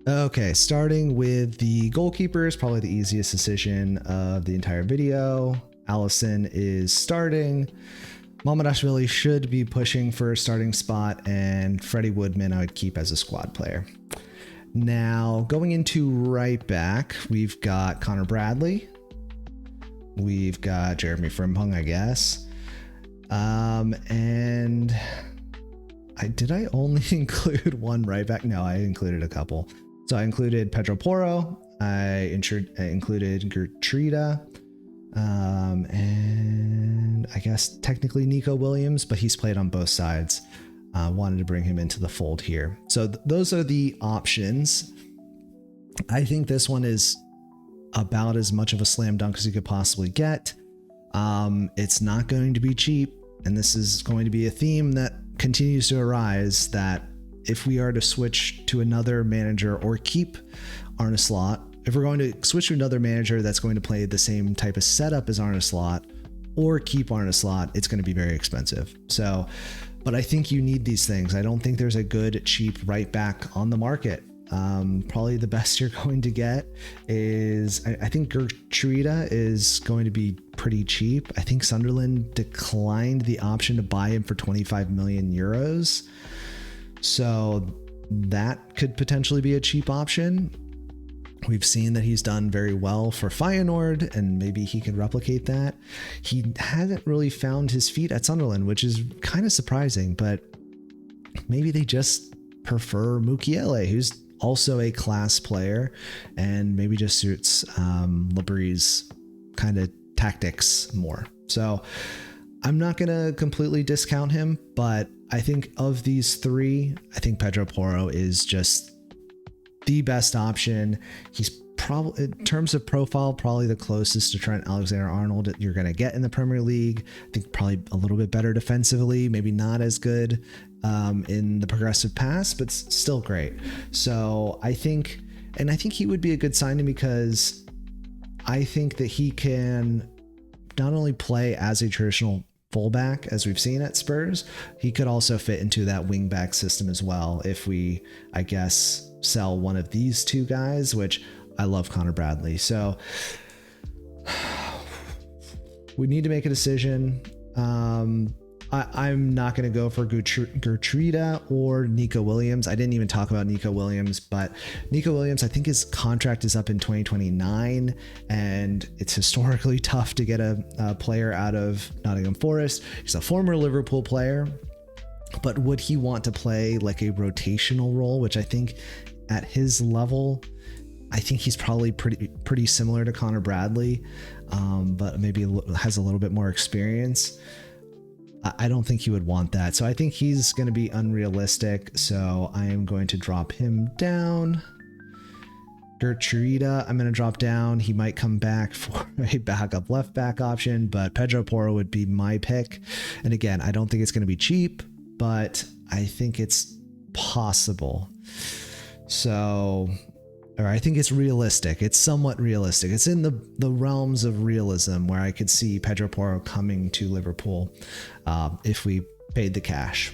[SPEAKER 1] Okay, starting with the goalkeepers, probably the easiest decision of the entire video. Allison is starting. Mamardashvili should be pushing for a starting spot, and Freddie Woodman I would keep as a squad player. Now, going into right back, we've got Connor Bradley. We've got Jeremy Frimpong, I guess. And did I only include one right back? No, I included a couple. So I included Pedro Porro. I included Gertruida. And I guess technically Nico Williams, but he's played on both sides. Wanted to bring him into the fold here. So those are the options. I think this one is about as much of a slam dunk as you could possibly get. It's not going to be cheap, and this is going to be a theme that continues to arise, that if we are to switch to another manager or keep Arne Slot, if we're going to switch to another manager that's going to play the same type of setup as Arne Slot or keep Arne Slot, it's going to be very expensive. So, but I think you need these things. I don't think there's a good, cheap right back on the market. Probably the best you're going to get is, I think Gertruida is going to be pretty cheap. I think Sunderland declined the option to buy him for 25 million euros. So that could potentially be a cheap option. We've seen that he's done very well for Feyenoord, and maybe he can replicate that. He hasn't really found his feet at Sunderland, which is kind of surprising, but maybe they just prefer Mukiele, who's also a class player, and maybe just suits Labry's kind of tactics more. So I'm not going to completely discount him, but I think of these three, I think Pedro Porro is just the best option. He's probably, in terms of profile, probably the closest to Trent Alexander-Arnold that you're going to get in the Premier League. I think probably a little bit better defensively, maybe not as good in the progressive pass, but still great. So I think he would be a good signing, because I think that he can not only play as a traditional fullback, as we've seen at Spurs, he could also fit into that wingback system as well. If we, I guess, sell one of these two guys, which I love Connor Bradley. So we need to make a decision. I'm not going to go for Gertruida or Nico Williams. I didn't even talk about Nico Williams, but Nico Williams, I think his contract is up in 2029, and it's historically tough to get a player out of Nottingham Forest. He's a former Liverpool player, but would he want to play like a rotational role, which I think at his level, I think he's probably pretty similar to Connor Bradley, but maybe has a little bit more experience. I don't think he would want that. So I think he's going to be unrealistic. So I am going to drop him down. Gertruida, I'm going to drop down. He might come back for a backup left back option, but Pedro Porro would be my pick. And again, I don't think it's going to be cheap, but I think it's possible. So, or I think it's realistic. It's somewhat realistic. It's in the realms of realism where I could see Pedro Porro coming to Liverpool if we paid the cash.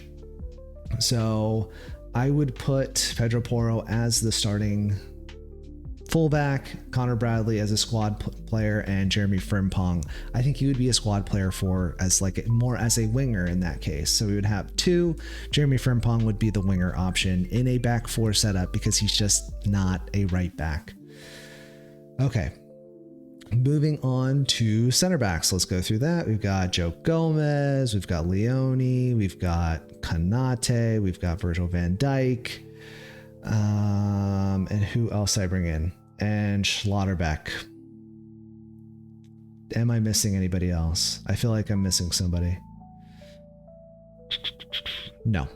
[SPEAKER 1] So I would put Pedro Porro as the starting fullback, Connor Bradley as a squad player, and Jeremy Frimpong. I think he would be a squad player more as a winger in that case. So we would have two. Jeremy Frimpong would be the winger option in a back four setup, because he's just not a right back. Okay. Moving on to center backs. Let's go through that. We've got Joe Gomez, we've got Leone, we've got Kanate, we've got Virgil van Dijk. And who else I bring in? And Schlotterbeck. Am I missing anybody else? I feel like I'm missing somebody. No,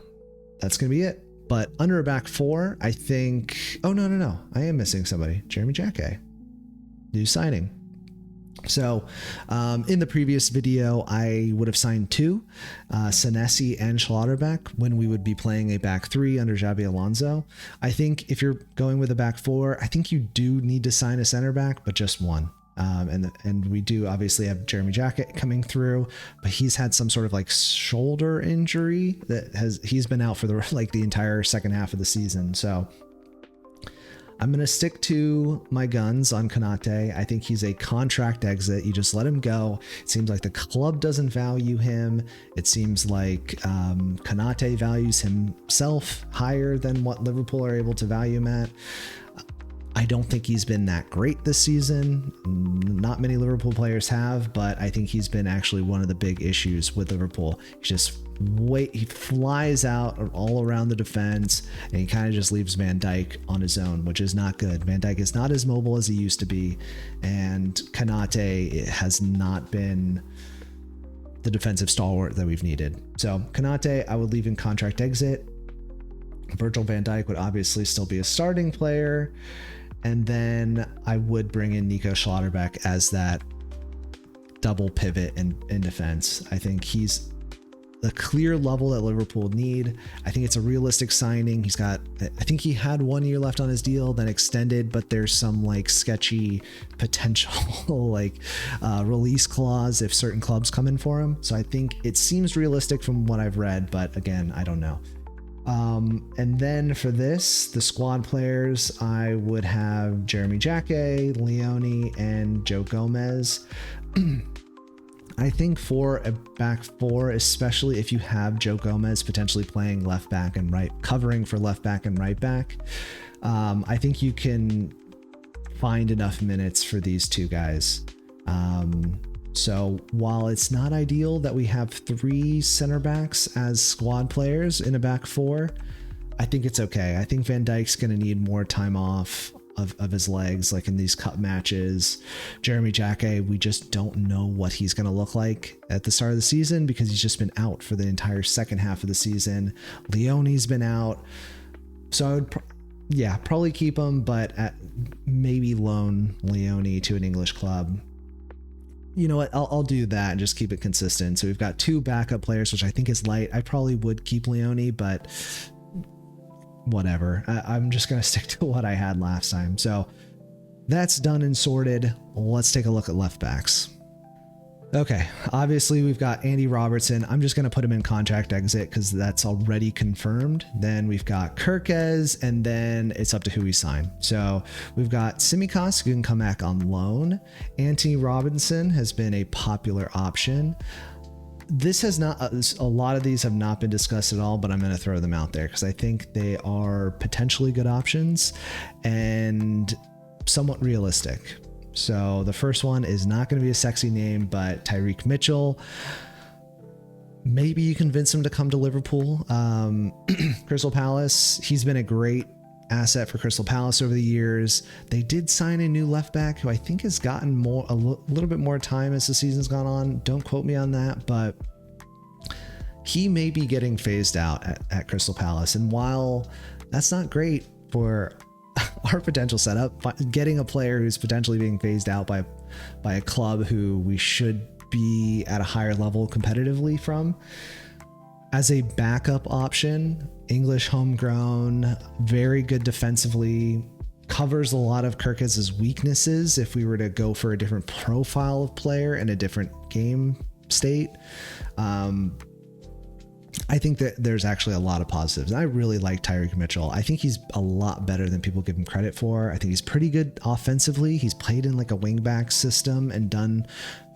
[SPEAKER 1] that's going to be it. But under a back four, I think... Oh, no. I am missing somebody. Jeremy Jacquet. New signing. So in the previous video, I would have signed two, Senesi and Schlotterbeck, when we would be playing a back three under Xabi Alonso. I think if you're going with a back four, I think you do need to sign a center back, but just one. And we do obviously have Jeremy Jacket coming through, but he's had some sort of like shoulder injury he's been out for the entire second half of the season. So I'm going to stick to my guns on Konate. I think he's a contract exit. You just let him go. It seems like the club doesn't value him. It seems like Konate values himself higher than what Liverpool are able to value him at. I don't think he's been that great this season. Not many Liverpool players have, but I think he's been actually one of the big issues with Liverpool. He flies out all around the defense, and he kind of just leaves Van Dijk on his own, which is not good. Van Dijk is not as mobile as he used to be, and Konate has not been the defensive stalwart that we've needed. So Konate, I would leave in contract exit. Virgil van Dijk would obviously still be a starting player. And then I would bring in Nico Schlotterbeck as that double pivot in defense. I think he's the clear level that Liverpool need. I think it's a realistic signing. I think he had 1 year left on his deal, then extended, but there's some like sketchy potential like release clause if certain clubs come in for him. So I think it seems realistic from what I've read, but again, I don't know. And then for the squad players, I would have Jeremy Jacquet, Leone, and Joe Gomez. I think for a back four, especially if you have Joe Gomez potentially playing left back and covering for left back and right back, I think you can find enough minutes for these two guys. So while it's not ideal that we have 3 center backs as squad players in a back four, I think it's okay. I think Van Dijk's going to need more time off of his legs, like in these cup matches. Jeremy Jacquet, we just don't know what he's going to look like at the start of the season because he's just been out for the entire second half of the season. Leone's been out. So I would probably keep him, but maybe loan Leone to an English club. You know what? I'll do that and just keep it consistent. So we've got 2 backup players, which I think is light. I probably would keep Leone, but whatever. I'm just going to stick to what I had last time. So that's done and sorted. Let's take a look at left backs. Okay, obviously we've got Andy Robertson. I'm just going to put him in contract exit because that's already confirmed. Then we've got Kirkes, and then it's up to who we sign. So we've got Tsimikas, who can come back on loan. Anthony Robinson has been a popular option. This has not, a lot of these have not been discussed at all, but I'm going to throw them out there because I think they are potentially good options and somewhat realistic. So the first one is not going to be a sexy name, but Tyreek Mitchell. Maybe you convince him to come to Liverpool. Crystal Palace, he's been a great asset for Crystal Palace over the years. They did sign a new left back who I think has gotten a little bit more time as the season's gone on. Don't quote me on that, but he may be getting phased out at Crystal Palace. And while that's not great for our potential setup, getting a player who's potentially being phased out by a club who we should be at a higher level competitively from, as a backup option, English homegrown, very good defensively, covers a lot of Kirkes' weaknesses if we were to go for a different profile of player and a different game state. I think that there's actually a lot of positives. And I really like Tyreek Mitchell. I think he's a lot better than people give him credit for. I think he's pretty good offensively. He's played in like a wingback system and done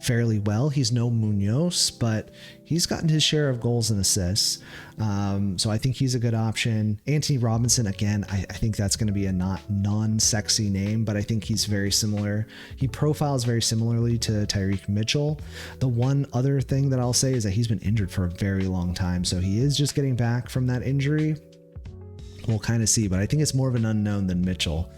[SPEAKER 1] fairly well. He's no Munoz, but he's gotten his share of goals and assists. So I think he's a good option. Anthony Robinson, again, I think that's going to be a non-sexy name, but I think he's very similar. He profiles very similarly to Tyreek Mitchell. The one other thing that I'll say is that he's been injured for a very long time. So he is just getting back from that injury. We'll kind of see, but I think it's more of an unknown than Mitchell.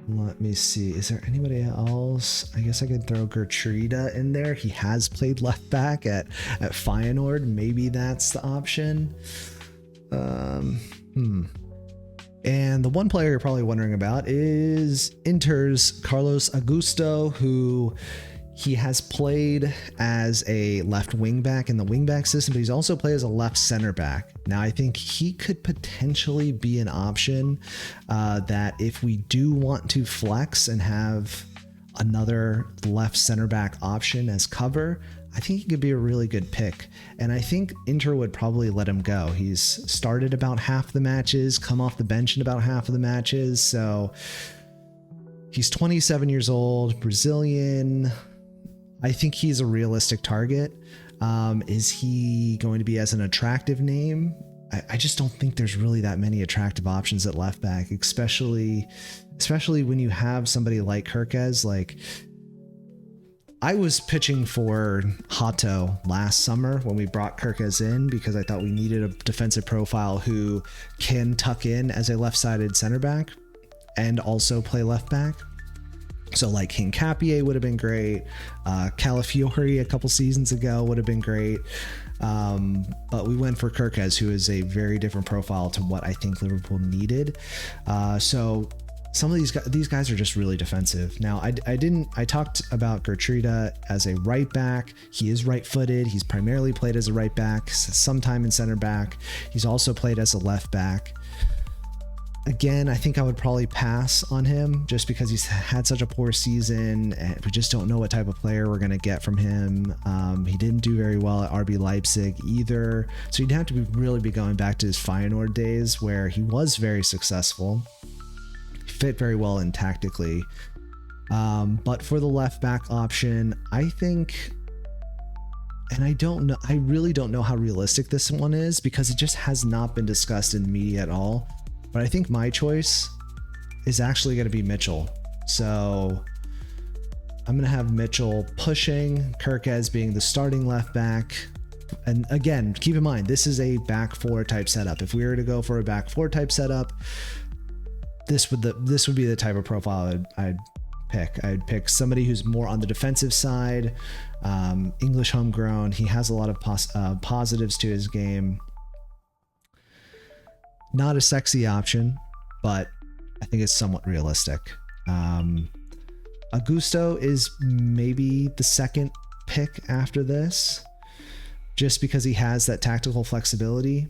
[SPEAKER 1] Let me see. Is there anybody else? I guess I could throw Gertruida in there. He has played left back at Feyenoord. Maybe that's the option. And the one player you're probably wondering about is Inter's Carlos Augusto, who He has played as a left wing back in the wing back system, but he's also played as a left center back. Now, I think he could potentially be an option that if we do want to flex and have another left center back option as cover, I think he could be a really good pick. And I think Inter would probably let him go. He's started about half the matches, come off the bench in about half of the matches. So he's 27 years old, Brazilian. I think he's a realistic target. Is he going to be as an attractive name? I just don't think there's really that many attractive options at left back, especially when you have somebody like Kirkez. Like, I was pitching for Hato last summer when we brought Kirkez in because I thought we needed a defensive profile who can tuck in as a left-sided center back and also play left back. So like Hincapié would have been great. Calafiori a couple seasons ago would have been great. But we went for Kirkez, who is a very different profile to what I think Liverpool needed. So some of these guys are just really defensive. Now, I talked about Gertruida as a right back. He is right-footed. He's primarily played as a right back, sometime in center back. He's also played as a left back. Again, I think I would probably pass on him just because he's had such a poor season and we just don't know what type of player we're going to get from him. He didn't do very well at RB Leipzig either. So you'd have to really be going back to his Feyenoord days where he was very successful. He fit very well in tactically. But for the left back option, I think, and I really don't know how realistic this one is because it just has not been discussed in the media at all. But I think my choice is actually going to be Mitchell. So I'm going to have Mitchell pushing, Kirkez being the starting left back. And again, keep in mind, this is a back four type setup. If we were to go for a back four type setup, this would be the type of profile I'd pick. I'd pick somebody who's more on the defensive side, English homegrown. He has a lot of positives to his game. Not a sexy option, but I think it's somewhat realistic. Augusto is maybe the second pick after this, just because he has that tactical flexibility,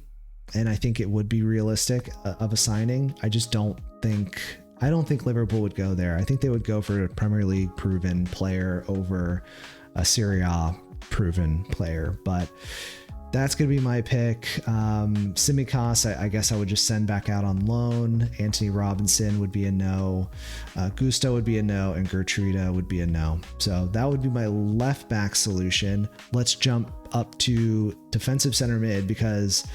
[SPEAKER 1] and I think it would be realistic of a signing. I don't think Liverpool would go there. I think they would go for a Premier League proven player over a Serie A proven player, but that's going to be my pick. Tsimikas, I guess I would just send back out on loan. Anthony Robinson would be a no. Gusto would be a no, and Gertruida would be a no. So that would be my left back solution. Let's jump up to defensive center mid because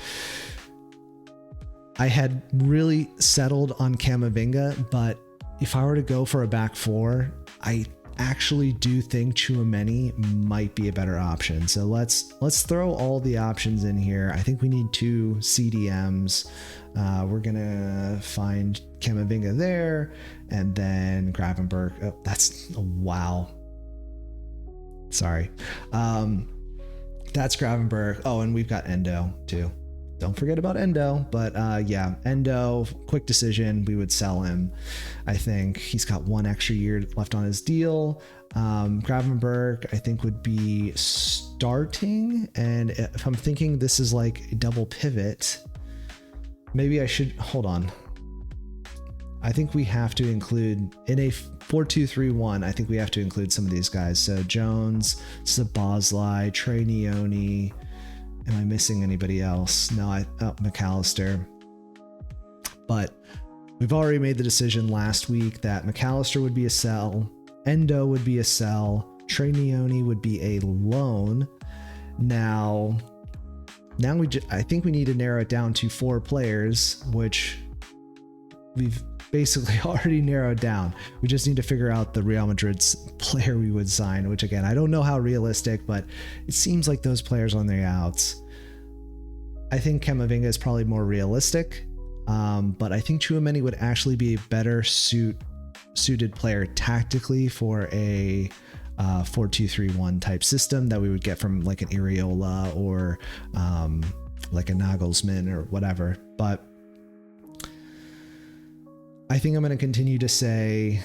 [SPEAKER 1] I had really settled on Camavinga, but if I were to go for a back four, I actually do think Tchouaméni might be a better option. So let's throw all the options in here. I think we need 2 CDMs. We're gonna find Camavinga there, and then Gravenberch. Wow. Sorry. That's Gravenberch. Oh, and we've got Endo too. Don't forget about Endo, but yeah, Endo, quick decision. We would sell him. I think he's got 1 extra year left on his deal. Gravenberch, I think, would be starting. And if I'm thinking this is like a double pivot, maybe I should hold on. I think we have to include in a 4-2-3-1. I think we have to include some of these guys. So Jones, Szoboszlai, Trey Neone. Am I missing anybody else? No, McAllister. But we've already made the decision last week that McAllister would be a sell, Endo would be a sell, Trey Neone would be a loan. Now I think we need to narrow it down to 4 players, which we've basically already narrowed down. We just need to figure out the Real Madrid's player we would sign, which again, I don't know how realistic, but it seems like those players on the outs. I think Camavinga is probably more realistic, but I think Tchouaméni would actually be a better suited player tactically for a 4-2-3-1 type system that we would get from like an Iriola or like a Nagelsmann or whatever. But I think I'm going to continue to say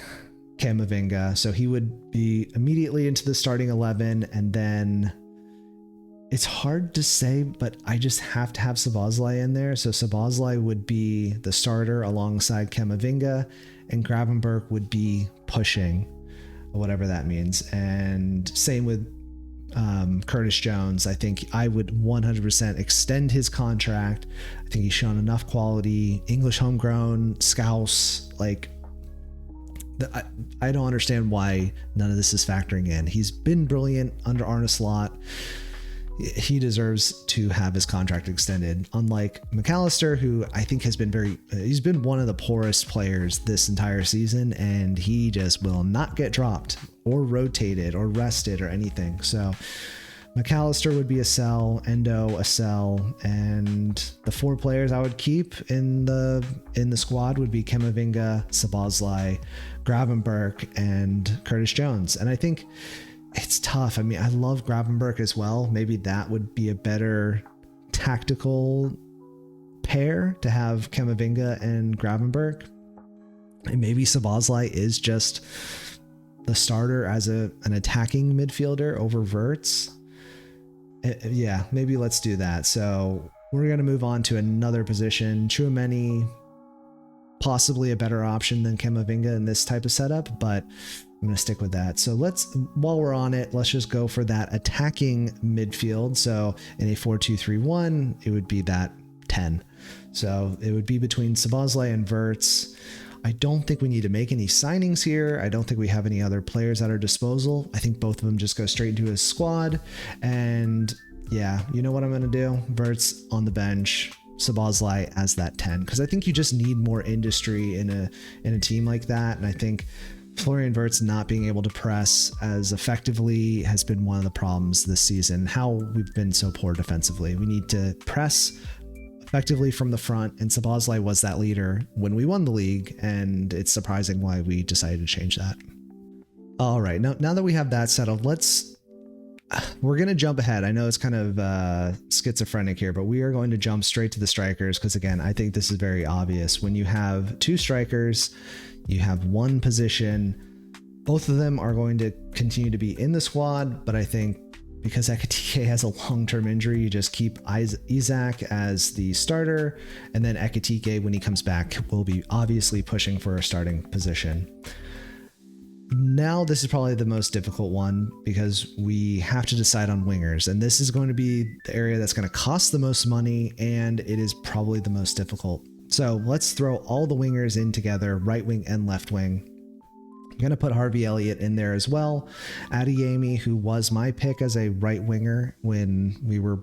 [SPEAKER 1] Camavinga. So he would be immediately into the starting 11. And then it's hard to say, but I just have to have Szoboszlai in there. So Szoboszlai would be the starter alongside Camavinga, and Gravenberch would be pushing, whatever that means. And same with Curtis Jones. I think I would 100% extend his contract. I think he's shown enough quality, English homegrown, Scouse. Like, I don't understand why none of this is factoring in. He's been brilliant under Arne Slot. He deserves to have his contract extended. Unlike McAllister, who I think has been he's been one of the poorest players this entire season, and he just will not get dropped or rotated or rested or anything. So McAllister would be a sell, Endo a sell, and the 4 players I would keep in the squad would be Camavinga, Szoboszlai, Gravenberch, and Curtis Jones. And I think it's tough. I mean, I love Gravenberch as well. Maybe that would be a better tactical pair to have Camavinga and Gravenberch. And maybe Szoboszlai is just the starter as an attacking midfielder over Wirtz. Yeah, maybe let's do that. So we're going to move on to another position. Tchouaméni, possibly a better option than Camavinga in this type of setup, but I'm going to stick with that. So while we're on it, let's just go for that attacking midfield. So in a 4-2-3-1, it would be that 10. So it would be between Szoboszlai and Wirtz. I don't think we need to make any signings here. I don't think we have any other players at our disposal. I think both of them just go straight into his squad. And yeah, you know what I'm going to do? Wirtz on the bench, Szoboszlai as that 10, because I think you just need more industry in a team like that. And I think Florian Wirtz not being able to press as effectively has been one of the problems this season. How we've been so poor defensively. We need to press effectively from the front, and Szoboszlai was that leader when we won the league, and it's surprising why we decided to change that. All right, now that we have that settled, we're going to jump ahead. I know it's kind of schizophrenic here, but we are going to jump straight to the strikers because, again, I think this is very obvious. When you have 2 strikers, you have 1 position. Both of them are going to continue to be in the squad, but I think because Ekitike has a long-term injury, you just keep Isaac as the starter, and then Ekitike, when he comes back, will be obviously pushing for a starting position. Now, this is probably the most difficult one because we have to decide on wingers, and this is going to be the area that's going to cost the most money, and it is probably the most difficult. So let's throw all the wingers in together, right wing and left wing. I'm going to put Harvey Elliott in there as well. Adeyemi, who was my pick as a right winger when we were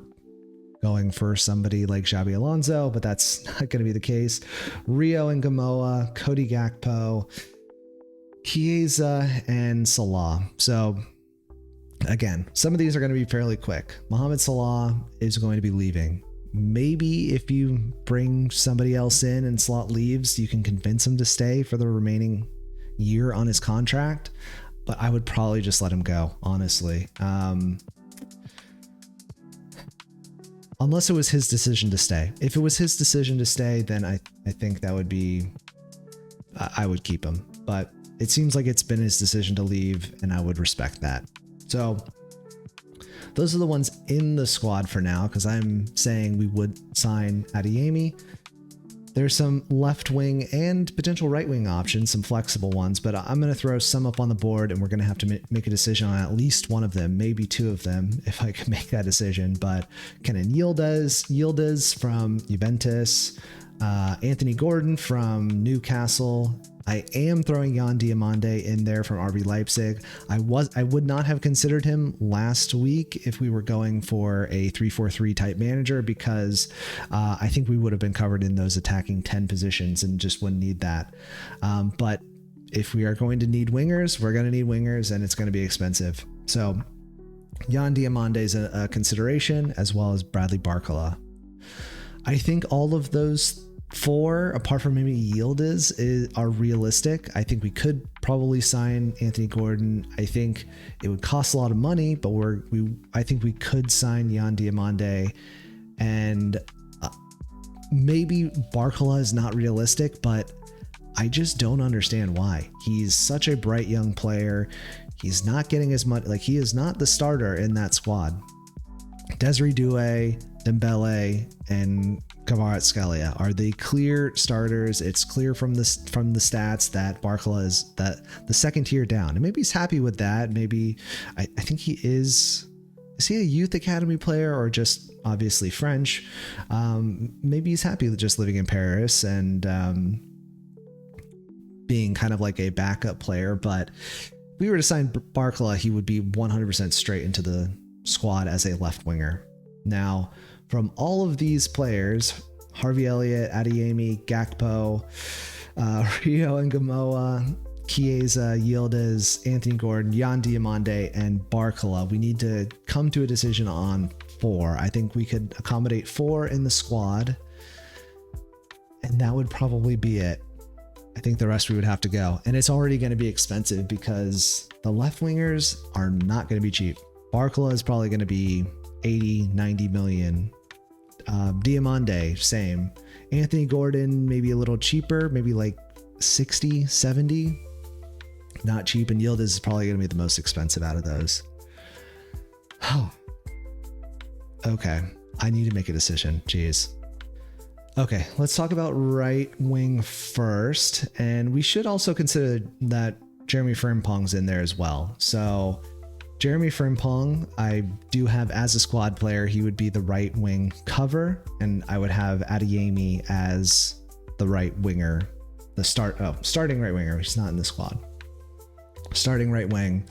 [SPEAKER 1] going for somebody like Xabi Alonso, but that's not going to be the case. Rio and Gamoa, Cody Gakpo, Chiesa, and Salah. So again, some of these are going to be fairly quick. Mohamed Salah is going to be leaving. Maybe if you bring somebody else in and Slot leaves, you can convince him to stay for the remaining year on his contract, but I would probably just let him go, honestly. Unless it was his decision to stay. If it was his decision to stay, then I think that would be, I would keep him, but it seems like it's been his decision to leave, and I would respect that. So those are the ones in the squad for now, because I'm saying we would sign Adeyemi. There's some left wing and potential right wing options, some flexible ones, but I'm going to throw some up on the board, and we're going to have to make a decision on at least one of them, maybe 2 of them, if I can make that decision. But Kenan Yildiz from Juventus, Anthony Gordon from Newcastle. I am throwing Jan Diomande in there from RB Leipzig. I would not have considered him last week if we were going for a 3-4-3 type manager, because I think we would have been covered in those attacking 10 positions and just wouldn't need that. But if we are going to need wingers, we're going to need wingers, and it's going to be expensive. So Jan Diomande is a consideration, as well as Bradley Barcola. I think all of those 4, apart from maybe Yildiz, are realistic. I think we could probably sign Anthony Gordon. I think it would cost a lot of money, but I think we could sign Jan Diomande, and maybe Barcola is not realistic, but I just don't understand why. He's such a bright young player. He's not getting as much, like he is not the starter in that squad. Desiree Doué, Dembele, and Kvaratskhelia are the clear starters. It's clear from the stats that Barcola is the second tier down, and maybe he's happy with that. Maybe I think he is. Is he a youth academy player or just obviously French? Maybe he's happy with just living in Paris and being kind of like a backup player. But if we were to sign Barcola, he would be 100% straight into the squad as a left winger. Now, from all of these players, Harvey Elliott, Adeyemi, Gakpo, Rio Ngamoa, Chiesa, Yildiz, Anthony Gordon, Yan Diomande, and Barcola, we need to come to a decision on 4. I think we could accommodate 4 in the squad, and that would probably be it. I think the rest we would have to go. And it's already going to be expensive because the left wingers are not going to be cheap. Barcola is probably going to be 80, 90 million. Diomande, same. Anthony Gordon, maybe a little cheaper, maybe like 60, 70. Not cheap. And Yildiz is probably going to be the most expensive out of those. Oh, okay. I need to make a decision. Jeez. Okay, let's talk about right wing first. And we should also consider that Jeremy Frimpong's in there as well. So Jeremy Frimpong, I do have as a squad player. He would be the right wing cover, and I would have Adeyemi as the right winger, starting right winger. He's not in the squad. Starting right wing.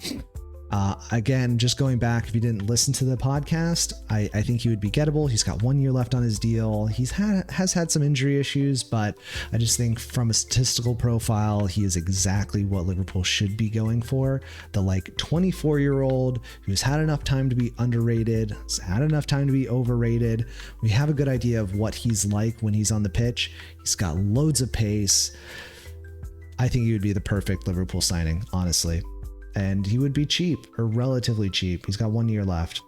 [SPEAKER 1] Again, just going back, if you didn't listen to the podcast, I think he would be gettable. He's got 1 year left on his deal. Has had some injury issues, but I just think from a statistical profile, he is exactly what Liverpool should be going for. The 24-year-old who's had enough time to be underrated, has had enough time to be overrated. We have a good idea of what he's like when he's on the pitch. He's got loads of pace. I think he would be the perfect Liverpool signing, honestly. And he would be cheap, or relatively cheap. He's got 1 year left.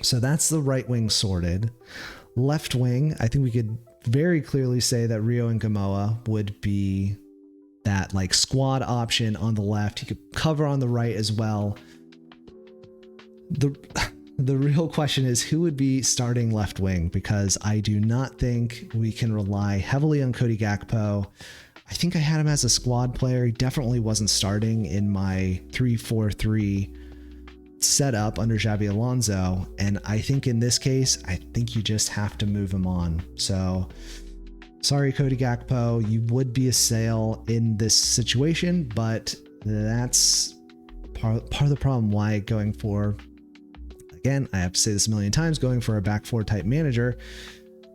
[SPEAKER 1] So that's the right wing sorted. Left wing, I think we could very clearly say that Rio Ngamoa would be that squad option on the left. He could cover on the right as well. The real question is who would be starting left wing, because I do not think we can rely heavily on Cody Gakpo. I think I had him as a squad player. He definitely wasn't starting in my 3-4-3 setup under Xabi Alonso. And I think in this case, I think you just have to move him on. So sorry, Cody Gakpo, you would be a sale in this situation, but that's part of the problem why going for, again, I have to say this a million times, going for a back 4 type manager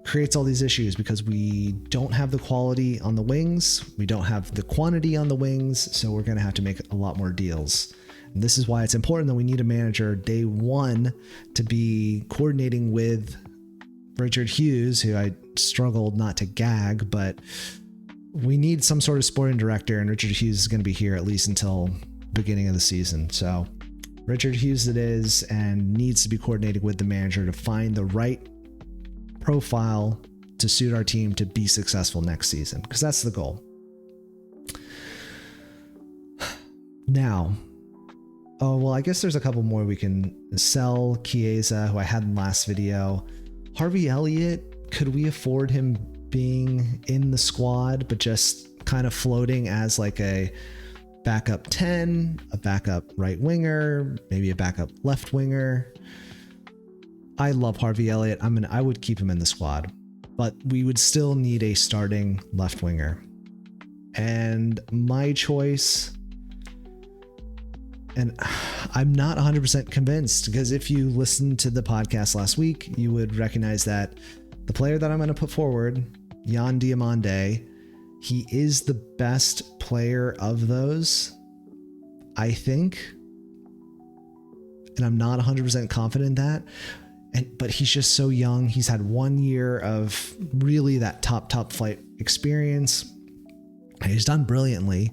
[SPEAKER 1] creates all these issues, because we don't have the quality on the wings. We don't have the quantity on the wings. So we're going to have to make a lot more deals. And this is why it's important that we need a manager day one to be coordinating with Richard Hughes, who I struggled not to gag, but we need some sort of sporting director, and Richard Hughes is going to be here at least until beginning of the season. So Richard Hughes it is, and needs to be coordinating with the manager to find the right profile to suit our team to be successful next season, because that's the goal. Now, I guess there's a couple more we can sell. Chiesa, who I had in the last video. Harvey Elliott, could we afford him being in the squad, but just kind of floating as a backup 10, a backup right winger, maybe a backup left winger? I love Harvey Elliott. I would keep him in the squad, but we would still need a starting left winger. And my choice, and I'm not 100% convinced, because if you listened to the podcast last week, you would recognize that the player that I'm going to put forward, Yan Diomande, he is the best player of those, I think. And I'm not 100% confident in that. But he's just so young. He's had 1 year of really that top flight experience. He's done brilliantly.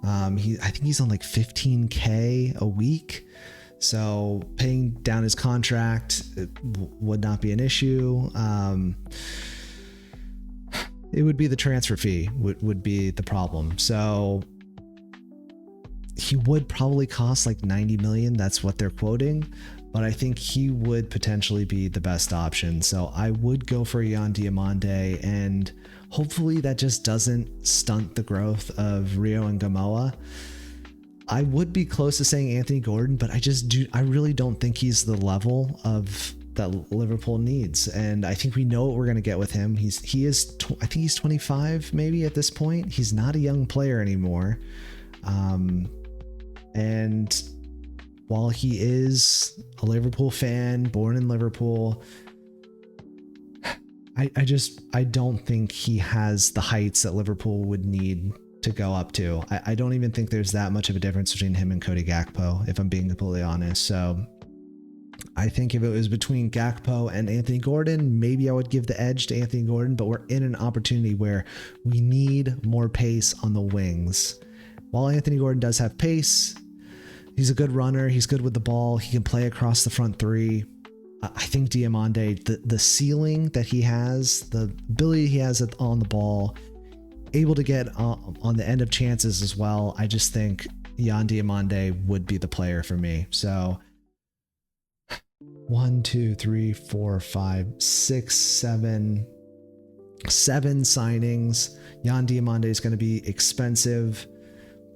[SPEAKER 1] I think he's on 15K a week. So paying down his contract would not be an issue. it would be the transfer fee would be the problem. So he would probably cost like 90 million. That's what they're quoting, but I think he would potentially be the best option. So I would go for Yan Diomande, and hopefully that just doesn't stunt the growth of Rio and Gamoa. I would be close to saying Anthony Gordon, but I really don't think he's the level of that Liverpool needs. And I think we know what we're going to get with him. I think he's 25 maybe at this point. He's not a young player anymore. And while he is a Liverpool fan, born in Liverpool, I don't think he has the heights that Liverpool would need to go up to. I don't even think there's that much of a difference between him and Cody Gakpo, if I'm being completely honest. So I think if it was between Gakpo and Anthony Gordon, maybe I would give the edge to Anthony Gordon, but we're in an opportunity where we need more pace on the wings. While Anthony Gordon does have pace, he's a good runner, he's good with the ball, he can play across the front three. I think Diomande, the ceiling that he has, the ability he has on the ball, able to get on the end of chances as well. I just think Yan Diomande would be the player for me. So 1, 2, 3, 4, 5, 6, 7 signings. Yan Diomande is going to be expensive.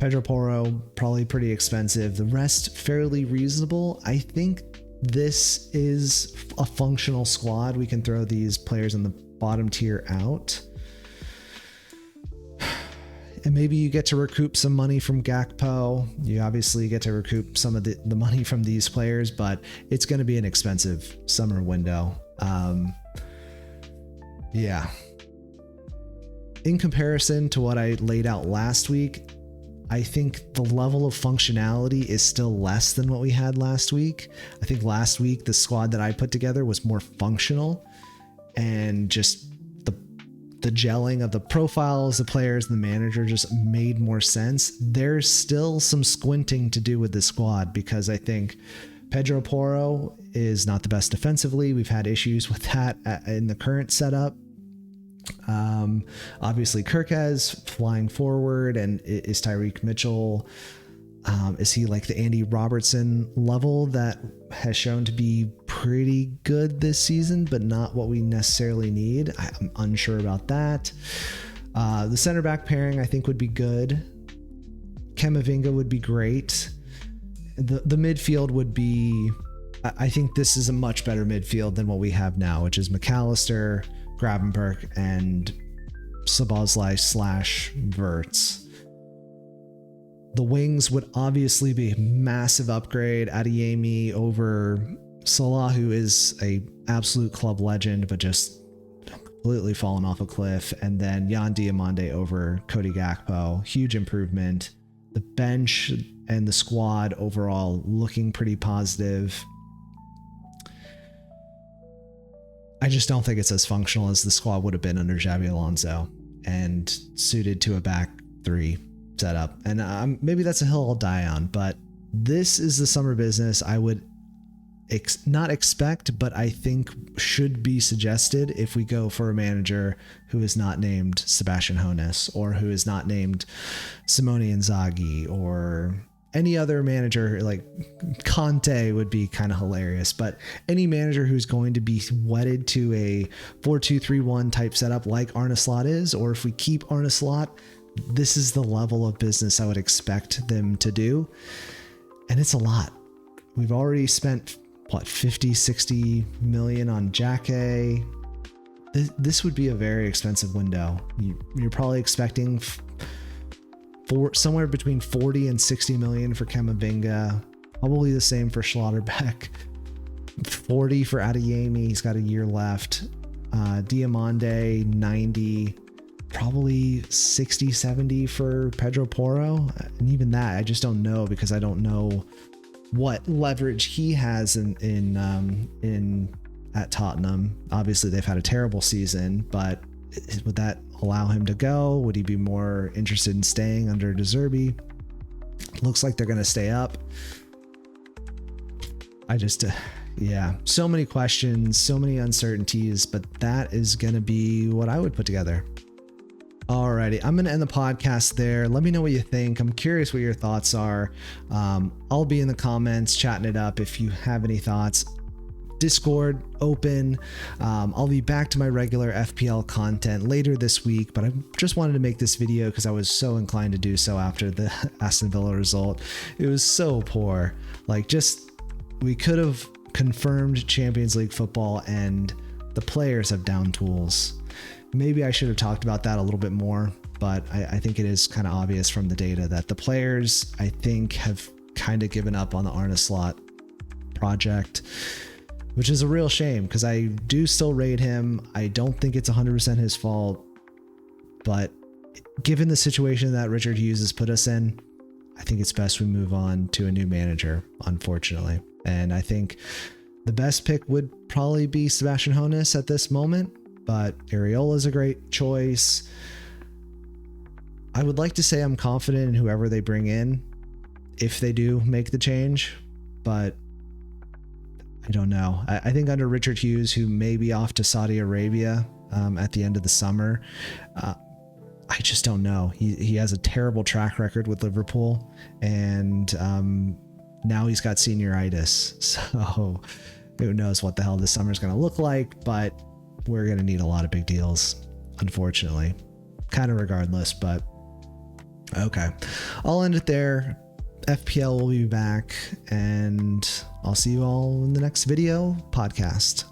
[SPEAKER 1] Pedro Porro, probably pretty expensive. The rest, fairly reasonable. I think this is a functional squad. We can throw these players in the bottom tier out. And maybe you get to recoup some money from Gakpo. You obviously get to recoup some of the money from these players, but it's going to be an expensive summer window. Yeah. In comparison to what I laid out last week, I think the level of functionality is still less than what we had last week. I think last week, the squad that I put together was more functional, and just the gelling of the profiles, the players, and the manager just made more sense. There's still some squinting to do with this squad, because I think Pedro Porro is not the best defensively. We've had issues with that in the current setup. Obviously Kirkez flying forward, and is Tyreek Mitchell, is he like the Andy Robertson level that has shown to be pretty good this season, but not what we necessarily need? I'm unsure about that. The center back pairing I think would be good. Camavinga would be great. The midfield would be, I think this is a much better midfield than what we have now, which is McAllister, Gravenberch, and Szoboszlai / Wirtz. The wings would obviously be a massive upgrade. Adeyemi over Salah, who is a absolute club legend, but just completely fallen off a cliff. And then Yan Diomande over Cody Gakpo. Huge improvement. The bench and the squad overall looking pretty positive. I just don't think it's as functional as the squad would have been under Xabi Alonso and suited to a back three setup. And maybe that's a hill I'll die on, but this is the summer business I would not expect, but I think should be suggested if we go for a manager who is not named Sebastian Hoeneß, or who is not named Simone Inzaghi, or any other manager. Like Conte would be kind of hilarious, but any manager who's going to be wedded to a 4-2-3-1 type setup like Arne Slot is, or if we keep Arne Slot, this is the level of business I would expect them to do. And it's a lot. We've already spent 50-60 million on Xhaka. This would be a very expensive window. You're probably expecting somewhere between 40 and 60 million for Camavinga, probably the same for Schlotterbeck, 40 for Adeyemi, he's got a year left. Diomande 90, probably 60-70 for Pedro Porro, and even that I just don't know, because I don't know what leverage he has in at Tottenham. Obviously they've had a terrible season, but would that allow him to go? Would he be more interested in staying under De Zerbi? Looks like they're going to stay up. I just yeah, so many questions, so many uncertainties, but that is going to be what I would put together. Alrighty, I'm going to end the podcast there. Let me know what you think. I'm curious what your thoughts are. I'll be in the comments chatting it up if you have any thoughts. Discord open. I'll be back to my regular FPL content later this week, but I just wanted to make this video because I was so inclined to do so after the Aston Villa result. It was so poor. Like, just, we could have confirmed Champions League football, and the players have down tools. Maybe I should have talked about that a little bit more, but I think it is kind of obvious from the data that the players, I think, have kind of given up on the Arne Slot project, which is a real shame because I do still rate him. I don't think it's 100% his fault, but given the situation that Richard Hughes has put us in, I think it's best we move on to a new manager, unfortunately. And I think the best pick would probably be Sebastian Hoeneß at this moment, but Areola is a great choice. I would like to say I'm confident in whoever they bring in if they do make the change, but I don't know. I think under Richard Hughes, who may be off to Saudi Arabia at the end of the summer, I just don't know. He has a terrible track record with Liverpool, and now he's got senioritis. So who knows what the hell this summer is going to look like, but we're going to need a lot of big deals, unfortunately. Kind of regardless, but okay. I'll end it there. FPL will be back, and I'll see you all in the next video podcast.